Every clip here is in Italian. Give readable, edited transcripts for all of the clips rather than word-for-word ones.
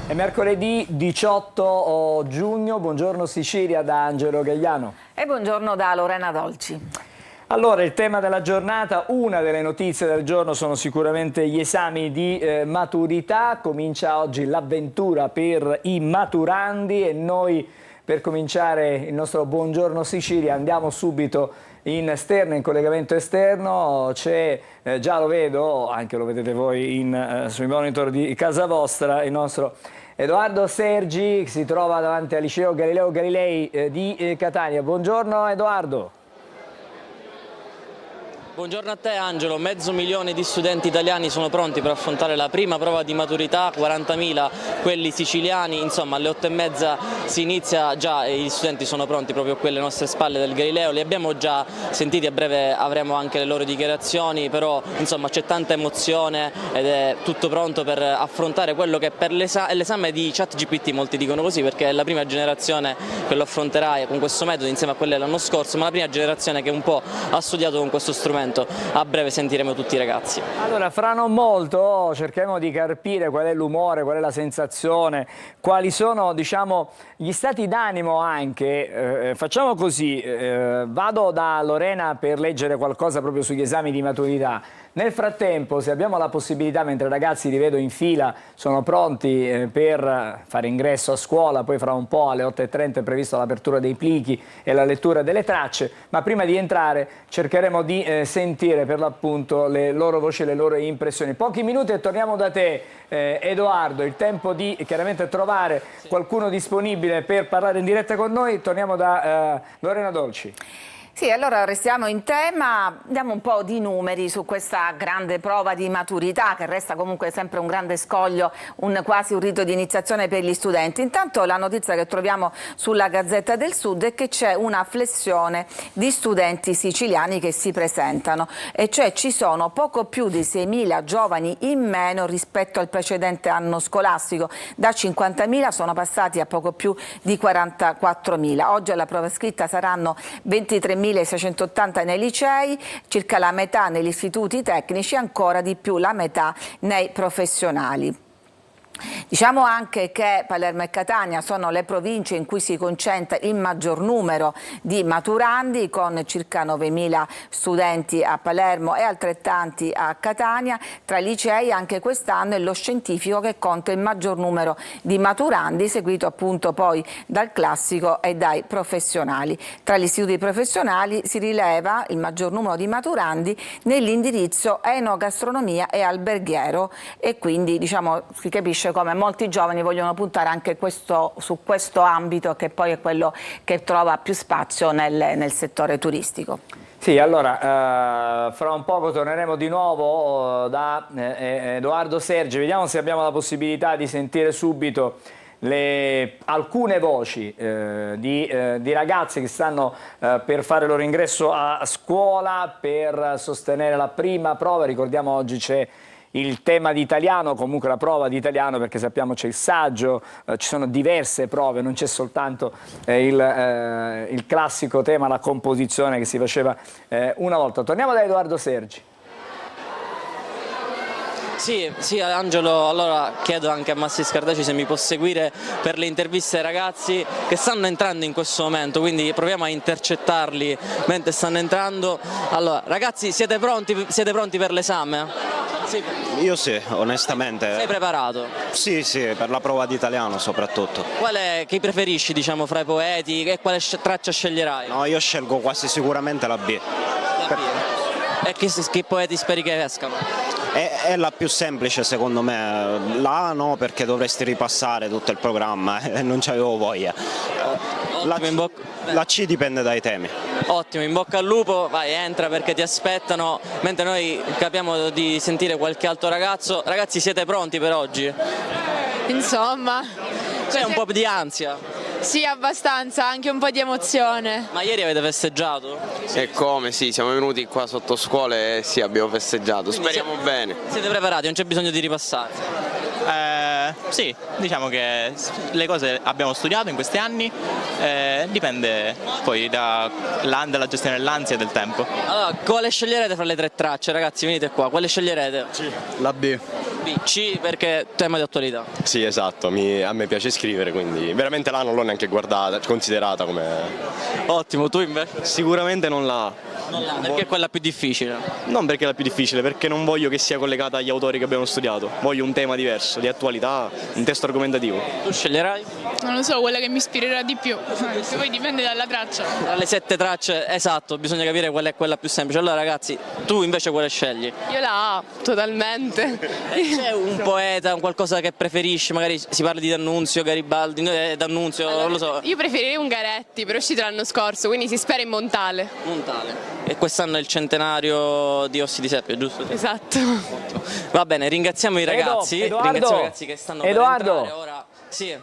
È mercoledì 18 giugno, buongiorno Sicilia da Angelo Gagliano. E buongiorno da Lorena Dolci. Allora, il tema della giornata, una delle notizie del giorno sono sicuramente gli esami di maturità. Comincia oggi l'avventura per i maturandi e noi per cominciare il nostro buongiorno Sicilia andiamo subito in esterno, in collegamento esterno. C'è, già lo vedo, anche lo vedete voi sui monitor di casa vostra, il nostro Edoardo Sergi che si trova davanti al liceo Galileo Galilei di Catania. Buongiorno Edoardo. Buongiorno a te Angelo, 500.000 di studenti italiani sono pronti per affrontare la prima prova di maturità, 40.000 quelli siciliani, insomma alle 8:30 si inizia già e gli studenti sono pronti proprio qui alle nostre spalle del Galileo, li abbiamo già sentiti, a breve avremo anche le loro dichiarazioni, però insomma c'è tanta emozione ed è tutto pronto per affrontare quello che per l'esame di ChatGPT, molti dicono così perché è la prima generazione che lo affronterà con questo metodo insieme a quelle dell'anno scorso, ma la prima generazione che un po' ha studiato con questo strumento. A breve sentiremo tutti i ragazzi. Allora, fra non molto cercheremo di capire qual è l'umore, qual è la sensazione, quali sono, diciamo, gli stati d'animo anche. Facciamo così, vado da Lorena per leggere qualcosa proprio sugli esami di maturità. Nel frattempo, se abbiamo la possibilità, mentre i ragazzi li vedo in fila, sono pronti per fare ingresso a scuola, poi fra un po' alle 8:30 è prevista l'apertura dei plichi e la lettura delle tracce, ma prima di entrare cercheremo di sentire per l'appunto le loro voci e le loro impressioni. Pochi minuti e torniamo da te, Edoardo, il tempo di chiaramente trovare qualcuno disponibile per parlare in diretta con noi. Torniamo da Lorena Dolci. Sì, allora restiamo in tema, diamo un po' di numeri su questa grande prova di maturità che resta comunque sempre un grande scoglio, quasi un rito di iniziazione per gli studenti. Intanto la notizia che troviamo sulla Gazzetta del Sud è che c'è una flessione di studenti siciliani che si presentano, e cioè ci sono poco più di 6.000 giovani in meno rispetto al precedente anno scolastico, da 50.000 sono passati a poco più di 44.000. Oggi alla prova scritta saranno 23.680 nei licei, circa la metà negli istituti tecnici e ancora di più la metà nei professionali. Diciamo anche che Palermo e Catania sono le province in cui si concentra il maggior numero di maturandi, con circa 9.000 studenti a Palermo e altrettanti a Catania. Tra i licei anche quest'anno è lo scientifico che conta il maggior numero di maturandi, seguito appunto poi dal classico e dai professionali. Tra gli istituti professionali si rileva il maggior numero di maturandi nell'indirizzo enogastronomia e alberghiero, e quindi diciamo si capisce come molti giovani vogliono puntare anche su questo ambito, che poi è quello che trova più spazio nel settore turistico. Sì, allora, fra un poco torneremo di nuovo da Edoardo Sergi, vediamo se abbiamo la possibilità di sentire subito alcune voci di ragazzi che stanno per fare il loro ingresso a scuola, per sostenere la prima prova. Ricordiamo oggi c'è il tema di italiano, comunque la prova di italiano, perché sappiamo c'è il saggio, ci sono diverse prove, non c'è soltanto il classico tema, la composizione che si faceva una volta. Torniamo da Edoardo Sergi. Sì, Angelo, allora chiedo anche a Massi Scardeci se mi può seguire per le interviste ai ragazzi che stanno entrando in questo momento, quindi proviamo a intercettarli mentre stanno entrando. Allora, ragazzi, siete pronti per l'esame? Sì. Io sì, onestamente. Sei preparato? Sì, per la prova di italiano soprattutto. Chi preferisci, diciamo, fra i poeti e quale traccia sceglierai? No, io scelgo quasi sicuramente la B. La B. E che poeti speri che escano? È la più semplice secondo me, la A no, perché dovresti ripassare tutto il programma e non c'avevo voglia. La C dipende dai temi. Ottimo, in bocca al lupo, vai, entra perché ti aspettano, mentre noi capiamo di sentire qualche altro ragazzo. Ragazzi, siete pronti per oggi? Insomma. C'è un po' di ansia? Sì, abbastanza, anche un po' di emozione. Ma ieri avete festeggiato? E come? Sì, siamo venuti qua sotto scuola e sì, abbiamo festeggiato. Speriamo bene. Siete preparati? Non c'è bisogno di ripassare? Sì, diciamo che le cose abbiamo studiato in questi anni, dipende poi dalla gestione dell'ansia e del tempo. Allora, quale sceglierete fra le tre tracce? Ragazzi, venite qua, quale sceglierete? La B. B, C perché tema di attualità. Sì, esatto, a me piace scrivere, quindi veramente là non l'ho neanche guardata, considerata come... Ottimo, tu invece? Sicuramente non la... Non la, perché è quella più difficile. Non perché è la più difficile, perché non voglio che sia collegata agli autori che abbiamo studiato, voglio un tema diverso, di attualità, un testo argomentativo. Tu sceglierai? Non lo so, quella che mi ispirerà di più, che poi dipende dalla traccia. Tra le 7 tracce, esatto, bisogna capire qual è quella più semplice. Allora ragazzi, tu invece quale scegli? Io la A, totalmente. C'è un poeta, un qualcosa che preferisci? Magari si parla di D'Annunzio, Garibaldi, D'Annunzio, non lo so. Io preferirei Ungaretti, però è uscito l'anno scorso, quindi si spera in Montale. Montale. E quest'anno è il centenario di Ossi di Seppia, giusto? Esatto. Va bene, ringraziamo i ragazzi. Edoardo, ringraziamo i ragazzi che stanno Edoardo. per entrare ora. Sì.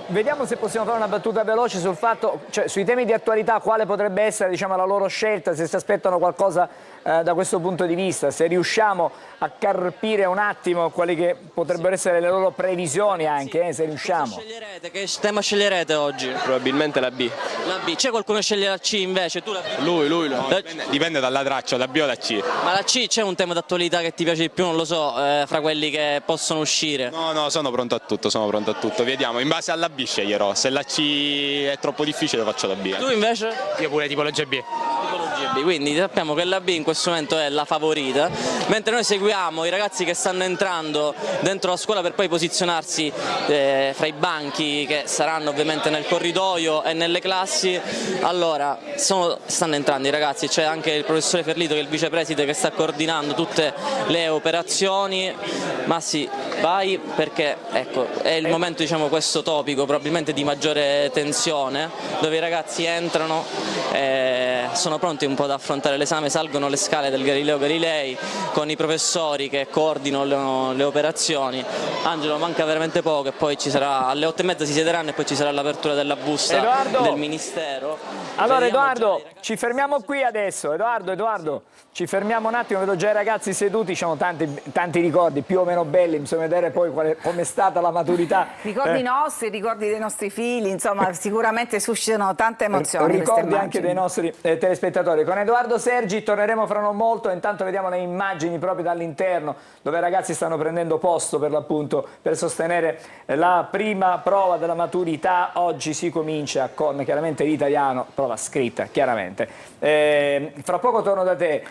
Vediamo se possiamo fare una battuta veloce sul fatto, cioè sui temi di attualità, quale potrebbe essere, diciamo, la loro scelta, se si aspettano qualcosa da questo punto di vista, se riusciamo a carpire un attimo quelle che potrebbero essere le loro previsioni anche, se riusciamo. Cosa sceglierete? Che tema sceglierete oggi? Probabilmente la B. La B. C'è qualcuno che sceglie la C invece? Tu la B? Lui. No, dipende dalla traccia, la B o la C. Ma la C c'è un tema d'attualità che ti piace di più, non lo so, fra quelli che possono uscire? No, sono pronto a tutto, vediamo, in base alla B sceglierò, se la C è troppo difficile faccio la B. Tu invece? Io pure tipologia B. Tipologia B, quindi sappiamo che la B in questo momento è la favorita, mentre noi seguiamo i ragazzi che stanno entrando dentro la scuola per poi posizionarsi fra i banchi che saranno ovviamente nel corridoio e nelle classi. Allora, stanno entrando i ragazzi, c'è anche il professore Ferlito che è il vicepreside che sta coordinando tutte le operazioni. Massi, vai, perché ecco, è il momento, diciamo, questo topico probabilmente di maggiore tensione, dove i ragazzi entrano, sono pronti un po' ad affrontare l'esame, salgono le scale del Galileo Galilei con i professori che coordinano le operazioni. Angelo, manca veramente poco e poi ci sarà, alle 8:30 si siederanno e poi ci sarà l'apertura della busta del Ministero. Allora Vediamo Edoardo, ci fermiamo qui adesso. Edoardo, ci fermiamo un attimo, vedo già i ragazzi seduti, diciamo tanti ricordi più o meno belli, bisogna vedere poi com'è stata la maturità. Ricordi nostri, ricordi dei nostri figli, insomma sicuramente suscitano tante emozioni. Ricordi anche dei nostri telespettatori. Con Edoardo Sergi torneremo fra non molto, intanto vediamo le immagini proprio dall'interno dove i ragazzi stanno prendendo posto per l'appunto per sostenere la prima prova della maturità. Oggi si comincia con chiaramente l'italiano, prova scritta chiaramente. Fra poco torno da te,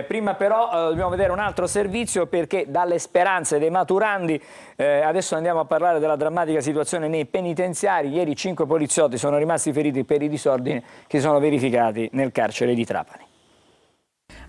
prima però dobbiamo vedere un altro servizio perché dalle speranze dei maturandi adesso andiamo a parlare della drammatica situazione nei penitenziari. Ieri 5 poliziotti sono rimasti feriti per i disordini che sono verificati nel carcere di Trapani.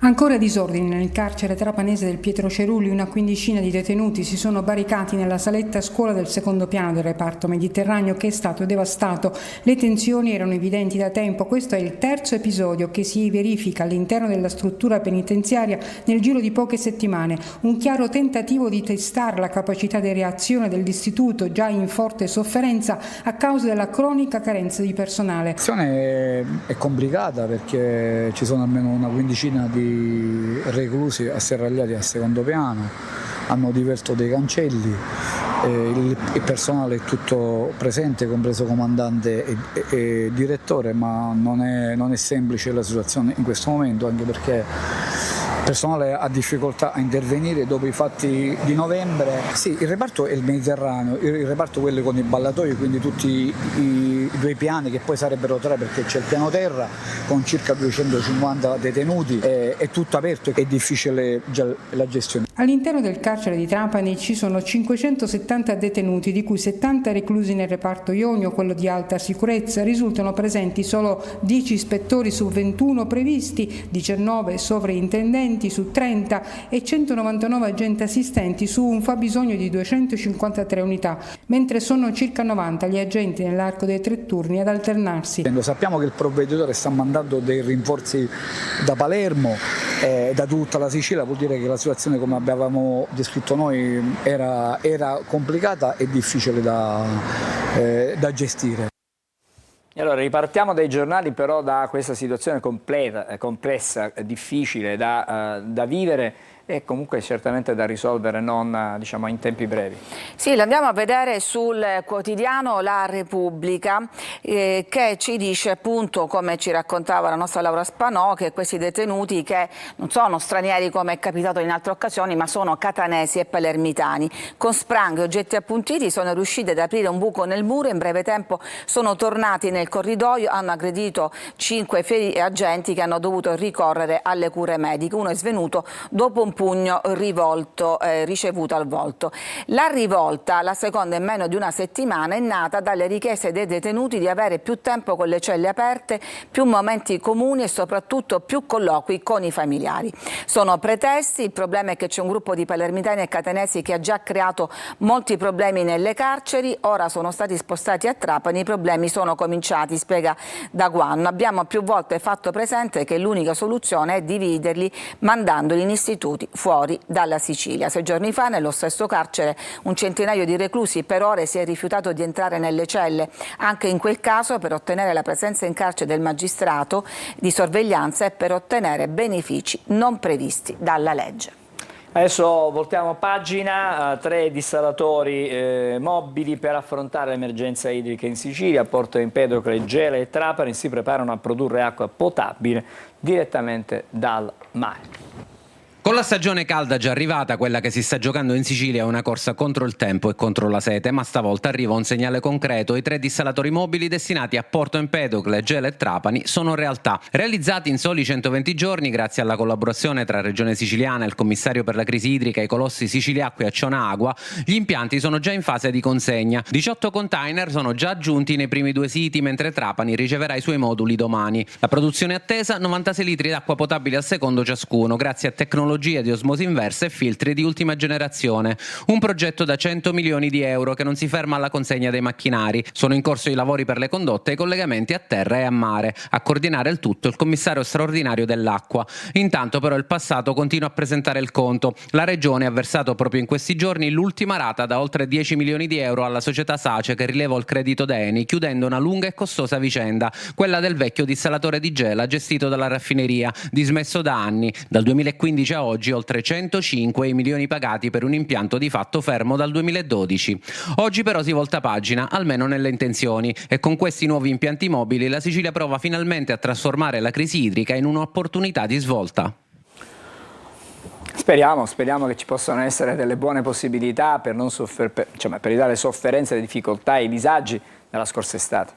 Ancora disordini nel carcere trapanese del Pietro Cerulli, una quindicina di detenuti si sono barricati nella saletta scuola del secondo piano del reparto Mediterraneo che è stato devastato. Le tensioni erano evidenti da tempo, questo è il terzo episodio che si verifica all'interno della struttura penitenziaria nel giro di poche settimane, un chiaro tentativo di testare la capacità di reazione dell'istituto già in forte sofferenza a causa della cronica carenza di personale. La situazione è complicata perché ci sono almeno una quindicina di reclusi asserragliati al secondo piano, hanno divelto dei cancelli, il personale è tutto presente, compreso comandante e direttore, ma non è semplice la situazione in questo momento, anche perché il personale ha difficoltà a intervenire dopo i fatti di novembre. Sì, il reparto è il Mediterraneo, il reparto quello con i ballatoi, quindi tutti i due piani, che poi sarebbero tre perché c'è il piano terra con circa 250 detenuti, è tutto aperto e è difficile già la gestione. All'interno del carcere di Trapani ci sono 570 detenuti, di cui 70 reclusi nel reparto Ionio, quello di alta sicurezza. Risultano presenti solo 10 ispettori su 21 previsti, 19 sovrintendenti su 30 e 199 agenti assistenti su un fabbisogno di 253 unità, mentre sono circa 90 gli agenti nell'arco dei 3 turni ad alternarsi. Sappiamo che il provveditore sta mandando dei rinforzi da Palermo, da tutta la Sicilia, vuol dire che la situazione, come avevamo descritto noi, era complicata e difficile da gestire. E allora ripartiamo dai giornali però da questa situazione complessa, difficile da vivere e comunque certamente da risolvere non diciamo in tempi brevi. Sì, lo andiamo a vedere sul quotidiano La Repubblica che ci dice appunto, come ci raccontava la nostra Laura Spanò, che questi detenuti che non sono stranieri come è capitato in altre occasioni, ma sono catanesi e palermitani. Con spranghe e oggetti appuntiti sono riusciti ad aprire un buco nel muro e in breve tempo sono tornati nel corridoio, hanno aggredito 5 agenti che hanno dovuto ricorrere alle cure mediche. Uno è svenuto dopo un pugno ricevuto al volto. La rivolta, la seconda in meno di una settimana, è nata dalle richieste dei detenuti di avere più tempo con le celle aperte, più momenti comuni e soprattutto più colloqui con i familiari. Sono pretesti, il problema è che c'è un gruppo di palermitani e catanesi che ha già creato molti problemi nelle carceri, ora sono stati spostati a Trapani, i problemi sono cominciati, spiega Daguanno. Abbiamo più volte fatto presente che l'unica soluzione è dividerli mandandoli in istituti fuori dalla Sicilia. 6 giorni fa nello stesso carcere un centinaio di reclusi per ore si è rifiutato di entrare nelle celle, anche in quel caso per ottenere la presenza in carcere del magistrato di sorveglianza e per ottenere benefici non previsti dalla legge. Adesso voltiamo pagina, 3 dissalatori mobili per affrontare l'emergenza idrica in Sicilia, Porto Empedocle, Gela e Trapani si preparano a produrre acqua potabile direttamente dal mare. Con la stagione calda già arrivata, quella che si sta giocando in Sicilia è una corsa contro il tempo e contro la sete, ma stavolta arriva un segnale concreto. I 3 dissalatori mobili destinati a Porto Empedocle, Gela e Trapani sono realtà. Realizzati in soli 120 giorni grazie alla collaborazione tra Regione Siciliana, il Commissario per la crisi idrica, i colossi Siciliacque e Acciona Agua, gli impianti sono già in fase di consegna. 18 container sono già aggiunti nei primi 2 siti, mentre Trapani riceverà i suoi moduli domani. La produzione attesa, 96 litri d'acqua potabile al secondo ciascuno, grazie a tecnologie di osmosi inversa e filtri di ultima generazione. Un progetto da 100 milioni di euro che non si ferma alla consegna dei macchinari. Sono in corso i lavori per le condotte e i collegamenti a terra e a mare. A coordinare il tutto il commissario straordinario dell'acqua. Intanto però il passato continua a presentare il conto. La Regione ha versato proprio in questi giorni l'ultima rata da oltre 10 milioni di euro alla società Sace che rileva il credito da Eni, chiudendo una lunga e costosa vicenda, quella del vecchio dissalatore di Gela gestito dalla raffineria, dismesso da anni. Dal 2015 a oggi oltre 105 i milioni pagati per un impianto di fatto fermo dal 2012. Oggi però si volta pagina, almeno nelle intenzioni, e con questi nuovi impianti mobili la Sicilia prova finalmente a trasformare la crisi idrica in un'opportunità di svolta. Speriamo che ci possano essere delle buone possibilità per per evitare le sofferenze, le difficoltà e i disagi della scorsa estate.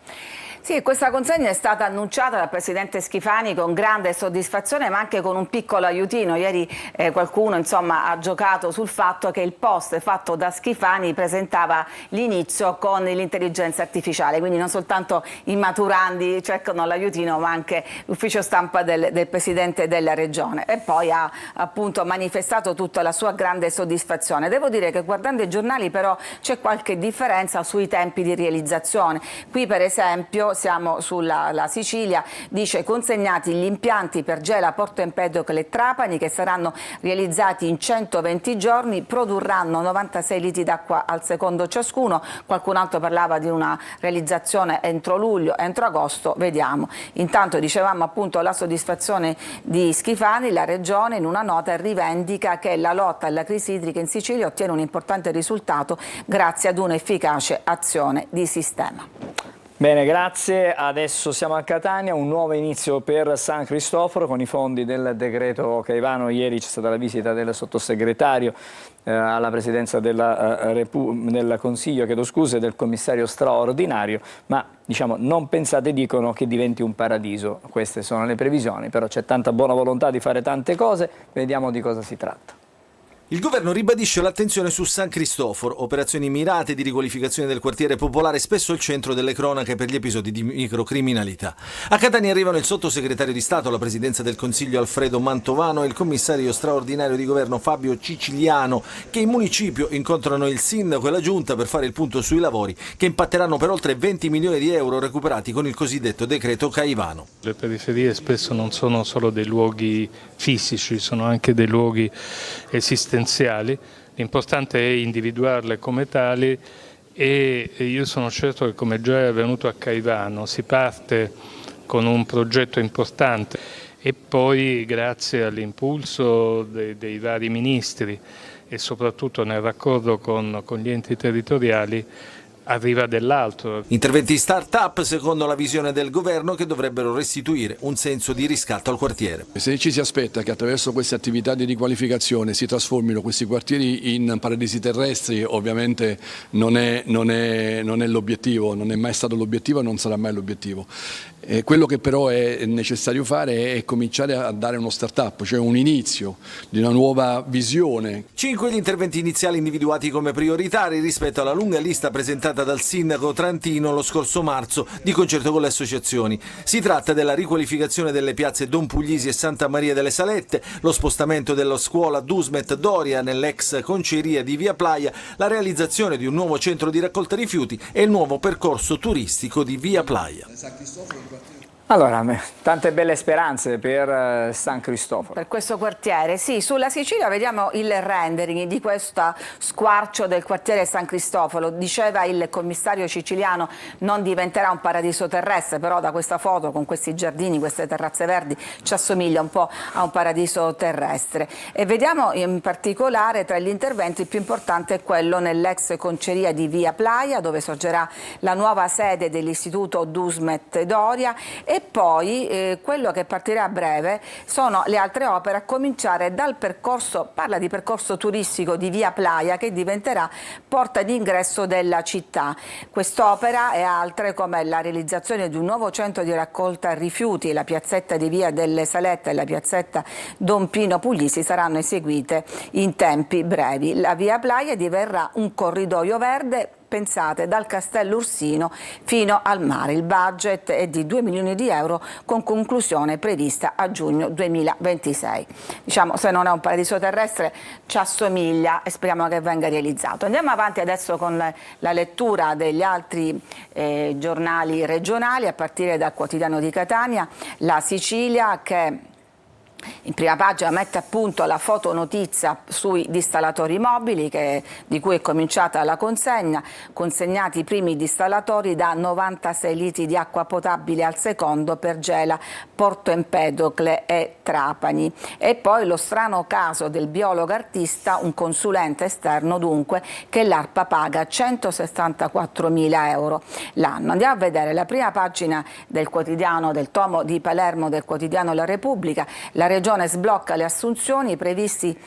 Sì, questa consegna è stata annunciata dal Presidente Schifani con grande soddisfazione, ma anche con un piccolo aiutino. Ieri qualcuno ha giocato sul fatto che il post fatto da Schifani presentava l'inizio con l'intelligenza artificiale, quindi non soltanto i maturandi cercano l'aiutino, ma anche l'ufficio stampa del Presidente della Regione, e poi ha appunto manifestato tutta la sua grande soddisfazione. Devo dire che guardando i giornali però c'è qualche differenza sui tempi di realizzazione. Qui per esempio siamo sulla Sicilia, dice consegnati gli impianti per Gela, Porto Empedocle e Trapani che saranno realizzati in 120 giorni, produrranno 96 litri d'acqua al secondo ciascuno, qualcun altro parlava di una realizzazione entro luglio, entro agosto, vediamo. Intanto dicevamo appunto la soddisfazione di Schifani, la Regione in una nota rivendica che la lotta alla crisi idrica in Sicilia ottiene un importante risultato grazie ad un'efficace azione di sistema. Bene, grazie. Adesso siamo a Catania, un nuovo inizio per San Cristoforo con i fondi del decreto Caivano. Ieri c'è stata la visita del sottosegretario alla presidenza del Consiglio, del commissario straordinario, ma non pensate, dicono, che diventi un paradiso. Queste sono le previsioni, però c'è tanta buona volontà di fare tante cose, vediamo di cosa si tratta. Il governo ribadisce l'attenzione su San Cristoforo, operazioni mirate di riqualificazione del quartiere popolare, spesso il centro delle cronache per gli episodi di microcriminalità. A Catania arrivano il sottosegretario di Stato alla presidenza del Consiglio Alfredo Mantovano e il commissario straordinario di governo Fabio Ciciliano, che in municipio incontrano il sindaco e la giunta per fare il punto sui lavori, che impatteranno per oltre 20 milioni di euro recuperati con il cosiddetto decreto Caivano. Le periferie spesso non sono solo dei luoghi fisici, sono anche dei luoghi esistenziali. L'importante è individuarle come tali e io sono certo che, come già è avvenuto a Caivano, si parte con un progetto importante e poi grazie all'impulso dei vari ministri e soprattutto nel raccordo con gli enti territoriali arriva dell'altro. Interventi start-up secondo la visione del governo che dovrebbero restituire un senso di riscatto al quartiere. Se ci si aspetta che attraverso queste attività di riqualificazione si trasformino questi quartieri in paradisi terrestri, ovviamente non è l'obiettivo, non è mai stato l'obiettivo e non sarà mai l'obiettivo. Quello che però è necessario fare è cominciare a dare uno start-up, cioè un inizio di una nuova visione. 5 gli interventi iniziali individuati come prioritari rispetto alla lunga lista presentata dal sindaco Trantino lo scorso marzo di concerto con le associazioni. Si tratta della riqualificazione delle piazze Don Puglisi e Santa Maria delle Salette, lo spostamento della scuola Dusmet Doria nell'ex conceria di Via Playa, la realizzazione di un nuovo centro di raccolta rifiuti e il nuovo percorso turistico di Via Playa. Allora, tante belle speranze per San Cristoforo. Per questo quartiere, sì, sulla Sicilia vediamo il rendering di questo squarcio del quartiere San Cristoforo. Diceva il commissario siciliano non diventerà un paradiso terrestre, però da questa foto con questi giardini, queste terrazze verdi ci assomiglia un po' a un paradiso terrestre. E vediamo in particolare tra gli interventi il più importante è quello nell'ex conceria di Via Playa, dove sorgerà la nuova sede dell'istituto Dusmet Doria, e poi quello che partirà a breve sono le altre opere, a cominciare dal percorso, parla di percorso turistico di Via Playa che diventerà porta d'ingresso della città. Quest'opera e altre come la realizzazione di un nuovo centro di raccolta rifiuti, la piazzetta di Via delle Salette e la piazzetta Don Pino Puglisi saranno eseguite in tempi brevi. La Via Playa diverrà un corridoio verde, pensate, dal Castello Ursino fino al mare. Il budget è di 2 milioni di euro con conclusione prevista a giugno 2026. Diciamo, se non è un paradiso terrestre ci assomiglia e speriamo che venga realizzato. Andiamo avanti adesso con la lettura degli altri giornali regionali, a partire dal Quotidiano di Catania, La Sicilia, che in prima pagina mette a punto la fotonotizia sui distallatori mobili di cui è cominciata la consegna, consegnati i primi distallatori da 96 litri di acqua potabile al secondo per Gela, Porto Empedocle e Trapani. E poi lo strano caso del biologo artista, un consulente esterno dunque, che l'ARPA paga 164.000 euro l'anno. Andiamo a vedere la prima pagina del quotidiano, del tomo di Palermo del quotidiano La Repubblica. La Regione sblocca le assunzioni, previsti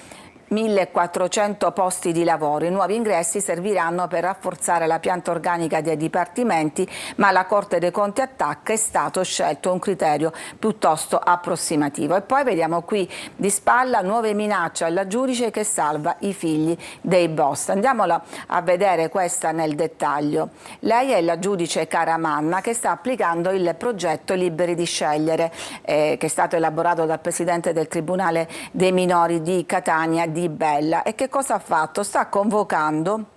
1.400 posti di lavoro. I nuovi ingressi serviranno per rafforzare la pianta organica dei dipartimenti, ma la Corte dei Conti attacca, è stato scelto un criterio piuttosto approssimativo. E poi vediamo qui di spalla nuove minacce alla giudice che salva i figli dei boss. Andiamola a vedere questa nel dettaglio. Lei è la giudice Caramanna che sta applicando il progetto Liberi di Scegliere, che è stato elaborato dal Presidente del Tribunale dei Minori di Catania, Di Bella. E che cosa ha fatto? Sta convocando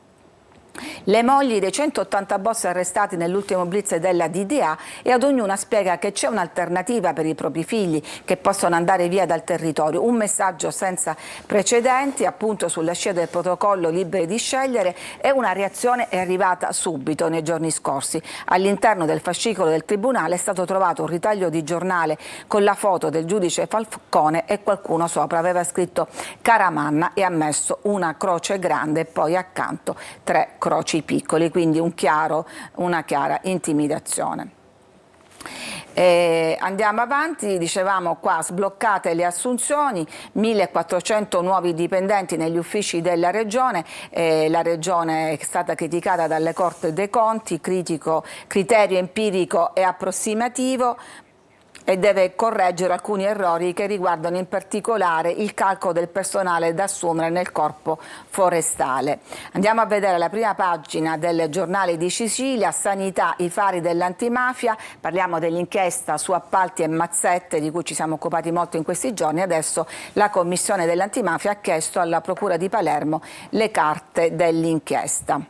le mogli dei 180 boss arrestati nell'ultimo blitz della DDA e ad ognuna spiega che c'è un'alternativa per i propri figli che possono andare via dal territorio. Un messaggio senza precedenti, appunto sulla scia del protocollo Liberi di Scegliere, e una reazione è arrivata subito nei giorni scorsi. All'interno del fascicolo del Tribunale è stato trovato un ritaglio di giornale con la foto del giudice Falcone e qualcuno sopra aveva scritto Caramanna e ha messo una croce grande e poi accanto 3 croci piccoli, quindi una chiara intimidazione. Andiamo avanti, dicevamo qua sbloccate le assunzioni, 1.400 nuovi dipendenti negli uffici della Regione. La Regione è stata criticata dalle Corti dei Conti, criterio empirico e approssimativo, e deve correggere alcuni errori che riguardano in particolare il calcolo del personale da assumere nel corpo forestale. Andiamo a vedere la prima pagina del Giornale di Sicilia, sanità, i fari dell'antimafia, parliamo dell'inchiesta su appalti e mazzette di cui ci siamo occupati molto in questi giorni. Adesso la Commissione dell'antimafia ha chiesto alla Procura di Palermo le carte dell'inchiesta.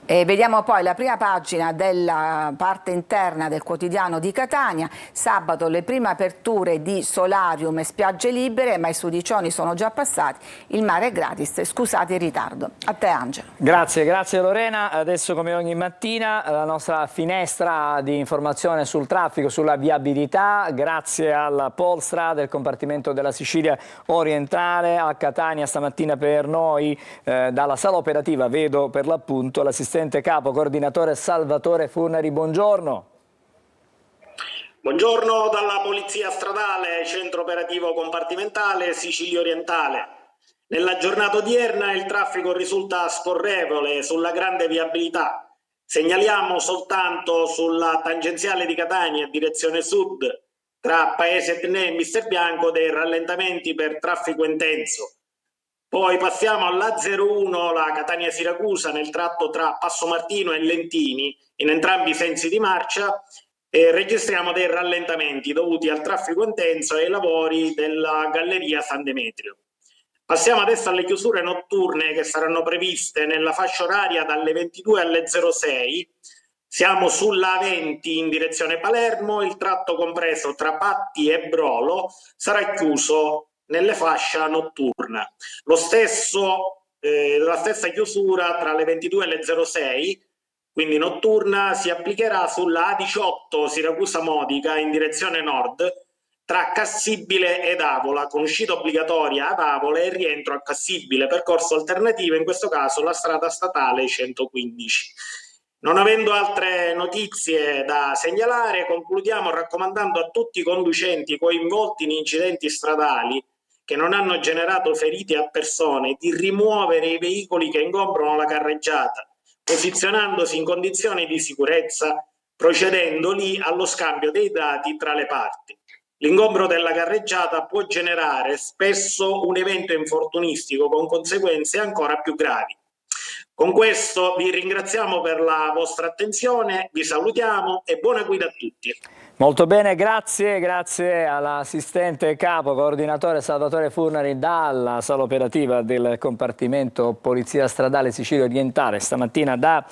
E vediamo poi la prima pagina della parte interna del quotidiano di Catania. Sabato le prime aperture di solarium e spiagge libere, ma i sudicioni sono già passati. Il mare è gratis, scusate il ritardo. A te Angelo. Grazie Lorena. Adesso come ogni mattina la nostra finestra di informazione sul traffico, sulla viabilità, grazie al Polstra del compartimento della Sicilia orientale. A Catania stamattina per noi dalla sala operativa vedo per l'appunto l'assistente capo coordinatore Salvatore Furnari. Buongiorno. Buongiorno dalla Polizia Stradale, centro operativo compartimentale Sicilia orientale. Nella giornata odierna il traffico risulta scorrevole sulla grande viabilità. Segnaliamo soltanto sulla tangenziale di Catania direzione sud tra Paese Etnè e Mister Bianco dei rallentamenti per traffico intenso. Poi passiamo alla 01, la Catania-Siracusa, nel tratto tra Passo Martino e Lentini, in entrambi i sensi di marcia, e registriamo dei rallentamenti dovuti al traffico intenso e ai lavori della galleria San Demetrio. Passiamo adesso alle chiusure notturne che saranno previste nella fascia oraria dalle 22 alle 06. Siamo sulla 20 in direzione Palermo, il tratto compreso tra Patti e Brolo sarà chiuso nelle fascia notturna. La stessa chiusura tra le 22 e le 06, quindi notturna, si applicherà sulla A18 Siracusa Modica in direzione nord tra Cassibile ed Avola, con uscita obbligatoria ad Avola e rientro a Cassibile, percorso alternativo in questo caso la strada statale 115. Non avendo altre notizie da segnalare, concludiamo raccomandando a tutti i conducenti coinvolti in incidenti stradali che non hanno generato feriti a persone di rimuovere i veicoli che ingombrano la carreggiata, posizionandosi in condizioni di sicurezza, procedendo lì allo scambio dei dati tra le parti. L'ingombro della carreggiata può generare spesso un evento infortunistico con conseguenze ancora più gravi. Con questo vi ringraziamo per la vostra attenzione, vi salutiamo e buona guida a tutti. Molto bene, grazie all'assistente capo coordinatore Salvatore Furnari dalla sala operativa del compartimento Polizia Stradale Sicilia Orientale, stamattina da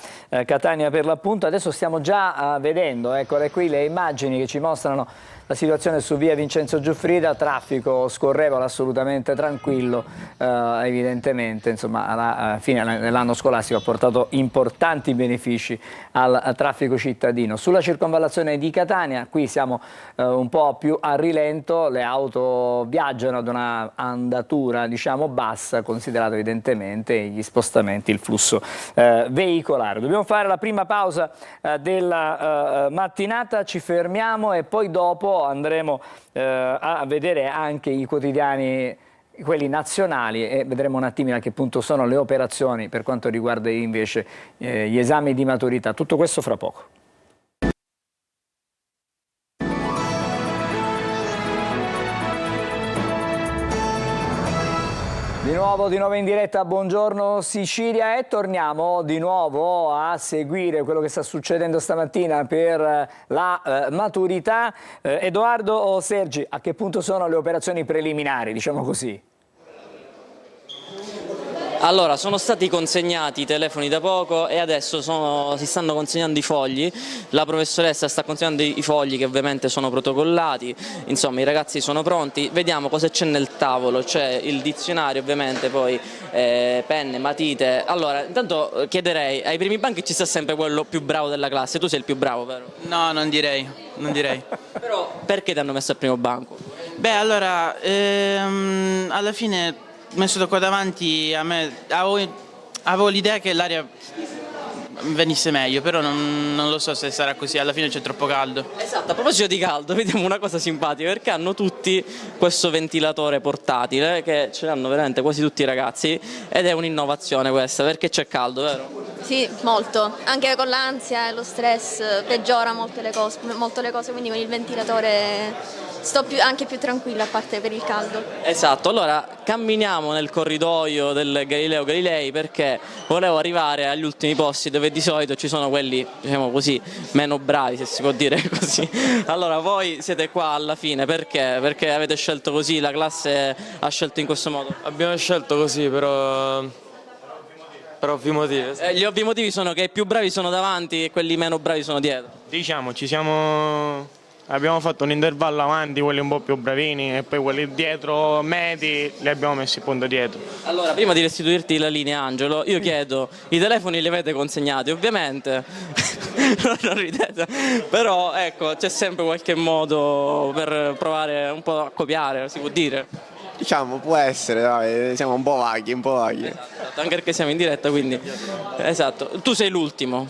Catania per l'appunto. Adesso stiamo già vedendo, eccole qui le immagini che ci mostrano la situazione su via Vincenzo Giuffrida, traffico scorrevole assolutamente tranquillo, evidentemente insomma la fine dell'anno scolastico ha portato importanti benefici al traffico cittadino. Sulla circonvallazione di Catania, qui siamo un po' più a rilento, le auto viaggiano ad una andatura diciamo bassa, considerato evidentemente gli spostamenti, il flusso veicolare. Dobbiamo fare la prima pausa della mattinata, ci fermiamo e poi dopo andremo a vedere anche i quotidiani, quelli nazionali, e vedremo un attimino a che punto sono le operazioni per quanto riguarda invece gli esami di maturità. Tutto questo fra poco. Di nuovo in diretta, buongiorno Sicilia, e torniamo di nuovo a seguire quello che sta succedendo stamattina per la maturità. Edoardo o Sergi, a che punto sono le operazioni preliminari, diciamo così? Allora, sono stati consegnati i telefoni da poco e adesso si stanno consegnando i fogli. La professoressa sta consegnando i fogli che ovviamente sono protocollati, insomma i ragazzi sono pronti. Vediamo cosa c'è nel tavolo, c'è il dizionario ovviamente, poi penne, matite. Allora, intanto chiederei, ai primi banchi ci sta sempre quello più bravo della classe, tu sei il più bravo, vero? No, non direi. Però perché ti hanno messo al primo banco? Beh, allora, alla fine messo qua davanti, a me avevo l'idea che l'aria venisse meglio, però non lo so se sarà così, alla fine c'è troppo caldo. Esatto, a proposito di caldo, vediamo una cosa simpatica, perché hanno tutti questo ventilatore portatile, che ce l'hanno veramente quasi tutti i ragazzi, ed è un'innovazione questa, perché c'è caldo, vero? Sì, molto, anche con l'ansia e lo stress peggiora molto le cose, quindi con il ventilatore sto anche più tranquilla, a parte per il caldo. Esatto, allora camminiamo nel corridoio del Galileo Galilei perché volevo arrivare agli ultimi posti dove di solito ci sono quelli, diciamo così, meno bravi, se si può dire così. Allora voi siete qua alla fine, perché? Perché avete scelto così, la classe ha scelto in questo modo? Abbiamo scelto così, però Per ovvi motivi. Gli ovvi motivi sono che i più bravi sono davanti e quelli meno bravi sono dietro. Diciamo, abbiamo fatto un intervallo avanti, quelli un po' più bravini, e poi quelli dietro medi li abbiamo messi appunto dietro. Allora, prima di restituirti la linea, Angelo, io chiedo, i telefoni li avete consegnati, ovviamente, non ridete, però ecco, c'è sempre qualche modo per provare un po' a copiare, si può dire. Diciamo, può essere, dai, siamo un po' vaghi, Esatto, anche perché siamo in diretta, quindi, esatto. Tu sei l'ultimo.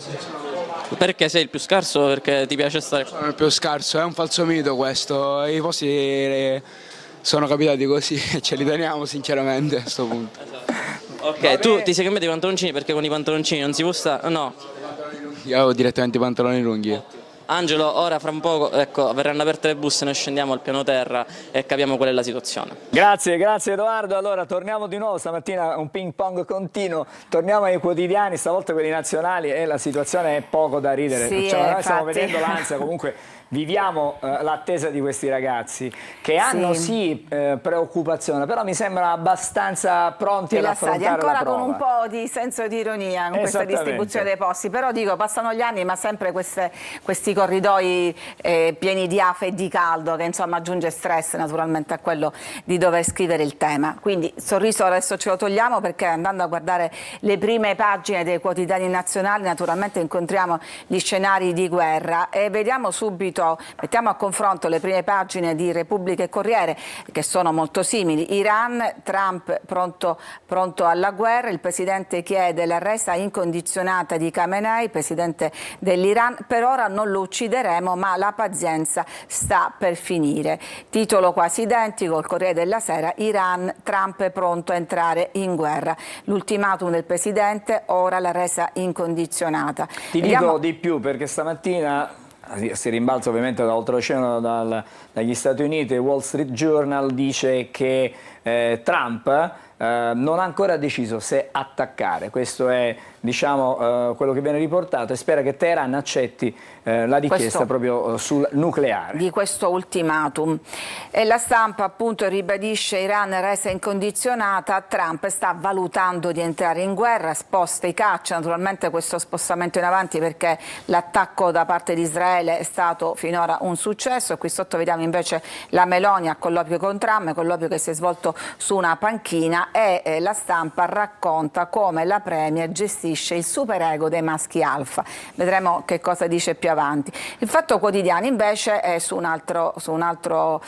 Perché sei il più scarso? Perché ti piace stare qua? Sono il più scarso, è un falso mito questo, i posti sono capitati così, ce li teniamo sinceramente a questo punto. Ok, tu ti sei cambiato i pantaloncini perché con i pantaloncini non si può stare? No. Io avevo direttamente i pantaloni lunghi. Angelo, ora fra un poco, ecco, verranno aperte le buste, noi scendiamo al piano terra e capiamo qual è la situazione. Grazie Edoardo. Allora torniamo di nuovo stamattina, un ping pong continuo, torniamo ai quotidiani, stavolta quelli nazionali, e la situazione è poco da ridere. Sì, noi stiamo vedendo l'ansia, comunque viviamo l'attesa di questi ragazzi che hanno preoccupazione, però mi sembrano abbastanza pronti ad affrontare ancora la prova. con un po' di senso di ironia con questa distribuzione dei posti, però dico, passano gli anni ma sempre questi corridoi pieni di afa e di caldo, che insomma aggiunge stress naturalmente a quello di dover scrivere il tema. Quindi sorriso adesso ce lo togliamo, perché andando a guardare le prime pagine dei quotidiani nazionali naturalmente incontriamo gli scenari di guerra e vediamo subito, mettiamo a confronto le prime pagine di Repubblica e Corriere, che sono molto simili. Iran, Trump pronto alla guerra, il presidente chiede la resa incondizionata di Khamenei, presidente dell'Iran, per ora non lo uccideremo ma la pazienza sta per finire. Titolo quasi identico, il Corriere della Sera, Iran, Trump è pronto a entrare in guerra. L'ultimatum del presidente, ora la resa incondizionata. Dico di più, perché stamattina si rimbalza ovviamente da oltreoceano dagli Stati Uniti, il Wall Street Journal dice che Trump non ha ancora deciso se attaccare. Questo è quello che viene riportato, e spera che Teheran accetti la richiesta proprio sul nucleare. Di questo ultimatum. E la Stampa appunto ribadisce Iran resa incondizionata, Trump sta valutando di entrare in guerra, sposta i caccia, naturalmente questo spostamento in avanti perché l'attacco da parte di Israele è stato finora un successo. E qui sotto vediamo invece la Meloni a colloquio con Trump, colloquio che si è svolto su una panchina, e la Stampa racconta come la Premier gestisce il superego dei maschi alfa. Vedremo che cosa dice più avanti. Il Fatto Quotidiano invece è su un'altra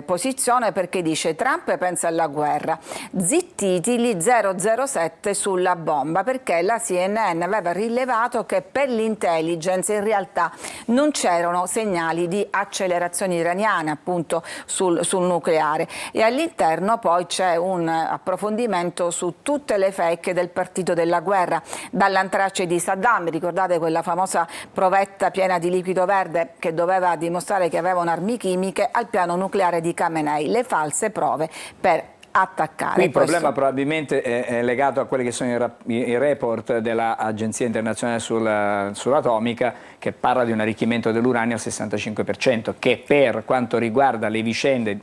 posizione, perché dice Trump pensa alla guerra, zittiti gli 007 sulla bomba, perché la CNN aveva rilevato che per l'intelligence in realtà non c'erano segnali di accelerazioni iraniane appunto sul nucleare, e all'interno poi c'è un approfondimento su tutte le fake del partito della guerra, dall'antrace di Saddam, ricordate quella famosa provetta piena di liquido verde che doveva dimostrare che avevano armi chimiche, al piano nucleare di Khamenei, le false prove per attaccare. Qui il problema probabilmente è legato a quelli che sono i report dell'Agenzia Internazionale sull'Atomica, che parla di un arricchimento dell'uranio al 65%, che per quanto riguarda le vicende,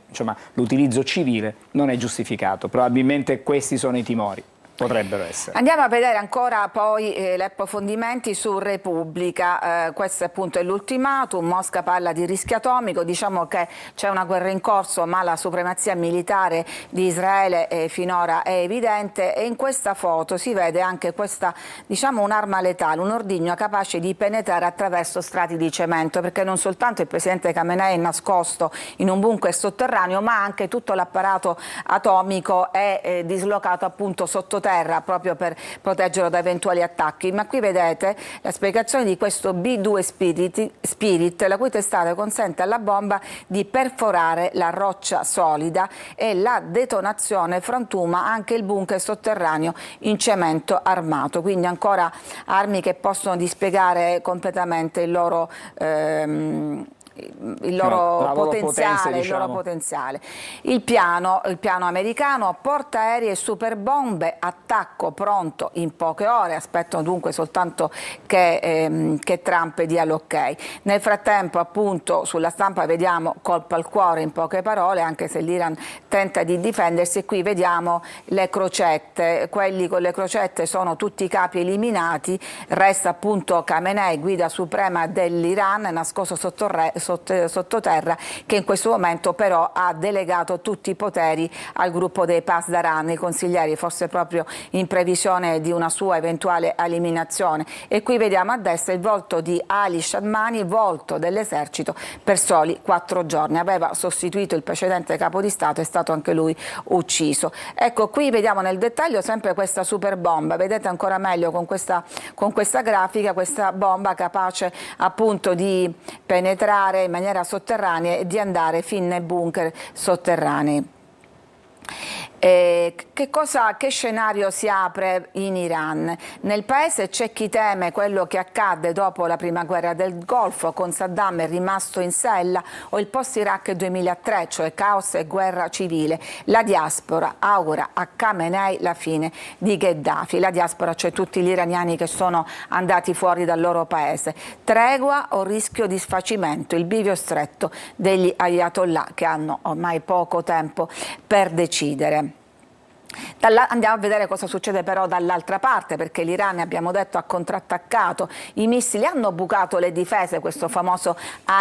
l'utilizzo civile, non è giustificato. Probabilmente questi sono i timori. Potrebbero essere. Andiamo a vedere ancora poi gli approfondimenti su Repubblica. Questo appunto è l'ultimatum. Mosca parla di rischio atomico, diciamo che c'è una guerra in corso ma la supremazia militare di Israele finora è evidente, e in questa foto si vede anche questa, un'arma letale, un ordigno capace di penetrare attraverso strati di cemento, perché non soltanto il presidente Khamenei è nascosto in un bunker sotterraneo, ma anche tutto l'apparato atomico è dislocato appunto sottoterra, proprio per proteggerlo da eventuali attacchi. Ma qui vedete la spiegazione di questo B2 Spirit, la cui testata consente alla bomba di perforare la roccia solida, e la detonazione frantuma anche il bunker sotterraneo in cemento armato. Quindi ancora armi che possono dispiegare completamente il loro il loro la loro potenziale, potenza, il loro diciamo. potenziale. Il piano americano, portaerei e superbombe, attacco pronto in poche ore, aspettano dunque soltanto che Trump dia l'ok. Nel frattempo appunto sulla stampa vediamo colpo al cuore in poche parole, anche se l'Iran tenta di difendersi, e qui vediamo le crocette, quelli con le crocette sono tutti i capi eliminati, resta appunto Khamenei, guida suprema dell'Iran, nascosto sottoterra, che in questo momento però ha delegato tutti i poteri al gruppo dei Pasdaran, i consiglieri, forse proprio in previsione di una sua eventuale eliminazione. E qui vediamo a destra il volto di Ali Shadmani, volto dell'esercito per soli 4 giorni. Aveva sostituito il precedente capo di Stato, è stato anche lui ucciso. Ecco, qui vediamo nel dettaglio sempre questa super bomba, vedete ancora meglio con questa grafica, questa bomba capace appunto di penetrare in maniera sotterranea e di andare fin nei bunker sotterranei. Che scenario si apre in Iran? Nel paese c'è chi teme quello che accadde dopo la prima guerra del Golfo, con Saddam rimasto in sella, o il post-Iraq 2003, cioè caos e guerra civile. La diaspora augura a Khamenei la fine di Gheddafi. La diaspora, cioè tutti gli iraniani che sono andati fuori dal loro paese. Tregua o rischio di sfacimento? Il bivio stretto degli ayatollah, che hanno ormai poco tempo per decidere. Andiamo a vedere cosa succede però dall'altra parte, perché l'Iran, abbiamo detto, ha contrattaccato, i missili hanno bucato le difese, questo famoso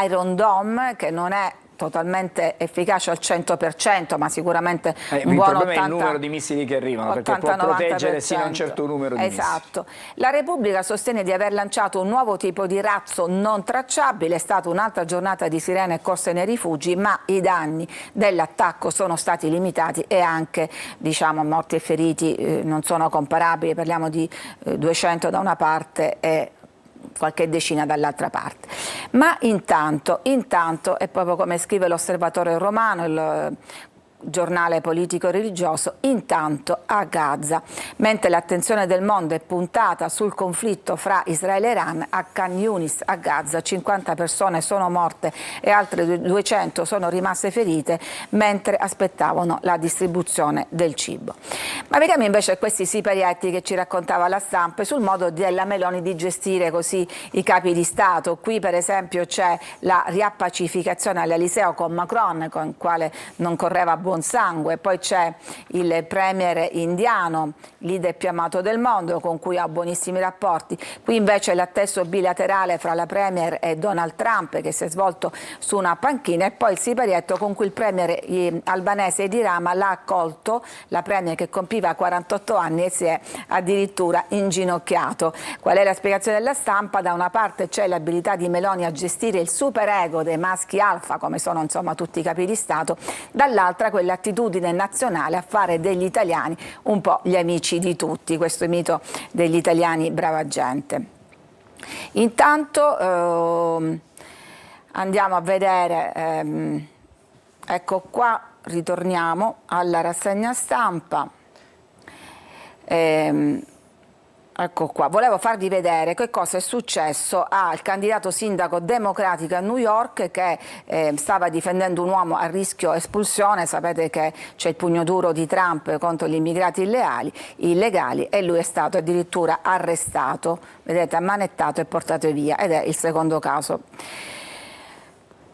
Iron Dome, che non è totalmente efficace al 100%, ma sicuramente un buon 80%. Il problema è il numero di missili che arrivano, perché può proteggere sino a un certo numero di esatto. La Repubblica sostiene di aver lanciato un nuovo tipo di razzo non tracciabile, è stata un'altra giornata di sirene e corse nei rifugi, ma i danni dell'attacco sono stati limitati e anche, diciamo, morti e feriti non sono comparabili, parliamo di 200 da una parte e qualche decina dall'altra parte. Ma intanto, è proprio come scrive l'Osservatore Romano, il giornale politico e religioso, intanto a Gaza, mentre l'attenzione del mondo è puntata sul conflitto fra Israele e Iran, a Khan Yunis, a Gaza, 50 persone sono morte e altre 200 sono rimaste ferite mentre aspettavano la distribuzione del cibo. Ma vediamo invece questi siparietti che ci raccontava la stampa sul modo della Meloni di gestire così i capi di Stato. Qui per esempio c'è la riappacificazione all'Eliseo con Macron, con il quale non correva buon sangue, poi c'è il premier indiano, leader più amato del mondo, con cui ha buonissimi rapporti. Qui invece l'atteso bilaterale fra la premier e Donald Trump, che si è svolto su una panchina, e poi il siparietto con cui il premier albanese Edi Rama l'ha accolto, la premier che compiva 48 anni e si è addirittura inginocchiato. Qual è la spiegazione della stampa? Da una parte c'è l'abilità di Meloni a gestire il superego dei maschi alfa, come sono insomma tutti i capi di Stato, dall'altra quell'attitudine nazionale a fare degli italiani un po' gli amici di tutti, questo mito degli italiani brava gente. Intanto andiamo a vedere, ecco qua, ritorniamo alla rassegna stampa. Ecco qua, volevo farvi vedere che cosa è successo al candidato sindaco democratico a New York che stava difendendo un uomo a rischio espulsione. Sapete che c'è il pugno duro di Trump contro gli immigrati illegali e lui è stato addirittura arrestato, vedete, ammanettato e portato via, ed è il secondo caso.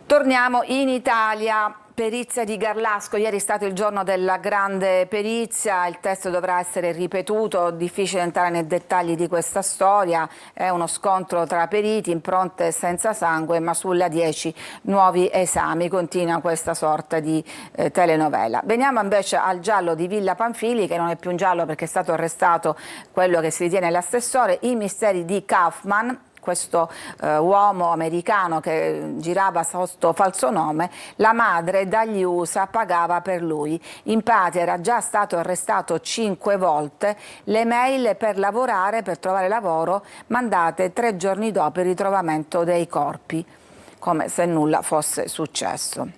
Torniamo in Italia. Perizia di Garlasco, ieri è stato il giorno della grande perizia, il testo dovrà essere ripetuto, difficile entrare nei dettagli di questa storia, è uno scontro tra periti, impronte senza sangue, ma sulla 10 nuovi esami, continua questa sorta di telenovela. Veniamo invece al giallo di Villa Pamphili, che non è più un giallo perché è stato arrestato quello che si ritiene l'assessore, i misteri di Kaufman, questo uomo americano che girava sotto falso nome. La madre dagli USA pagava per lui, in patria era già stato arrestato 5 volte, le mail per lavorare, per trovare lavoro, mandate 3 giorni dopo il ritrovamento dei corpi, come se nulla fosse successo.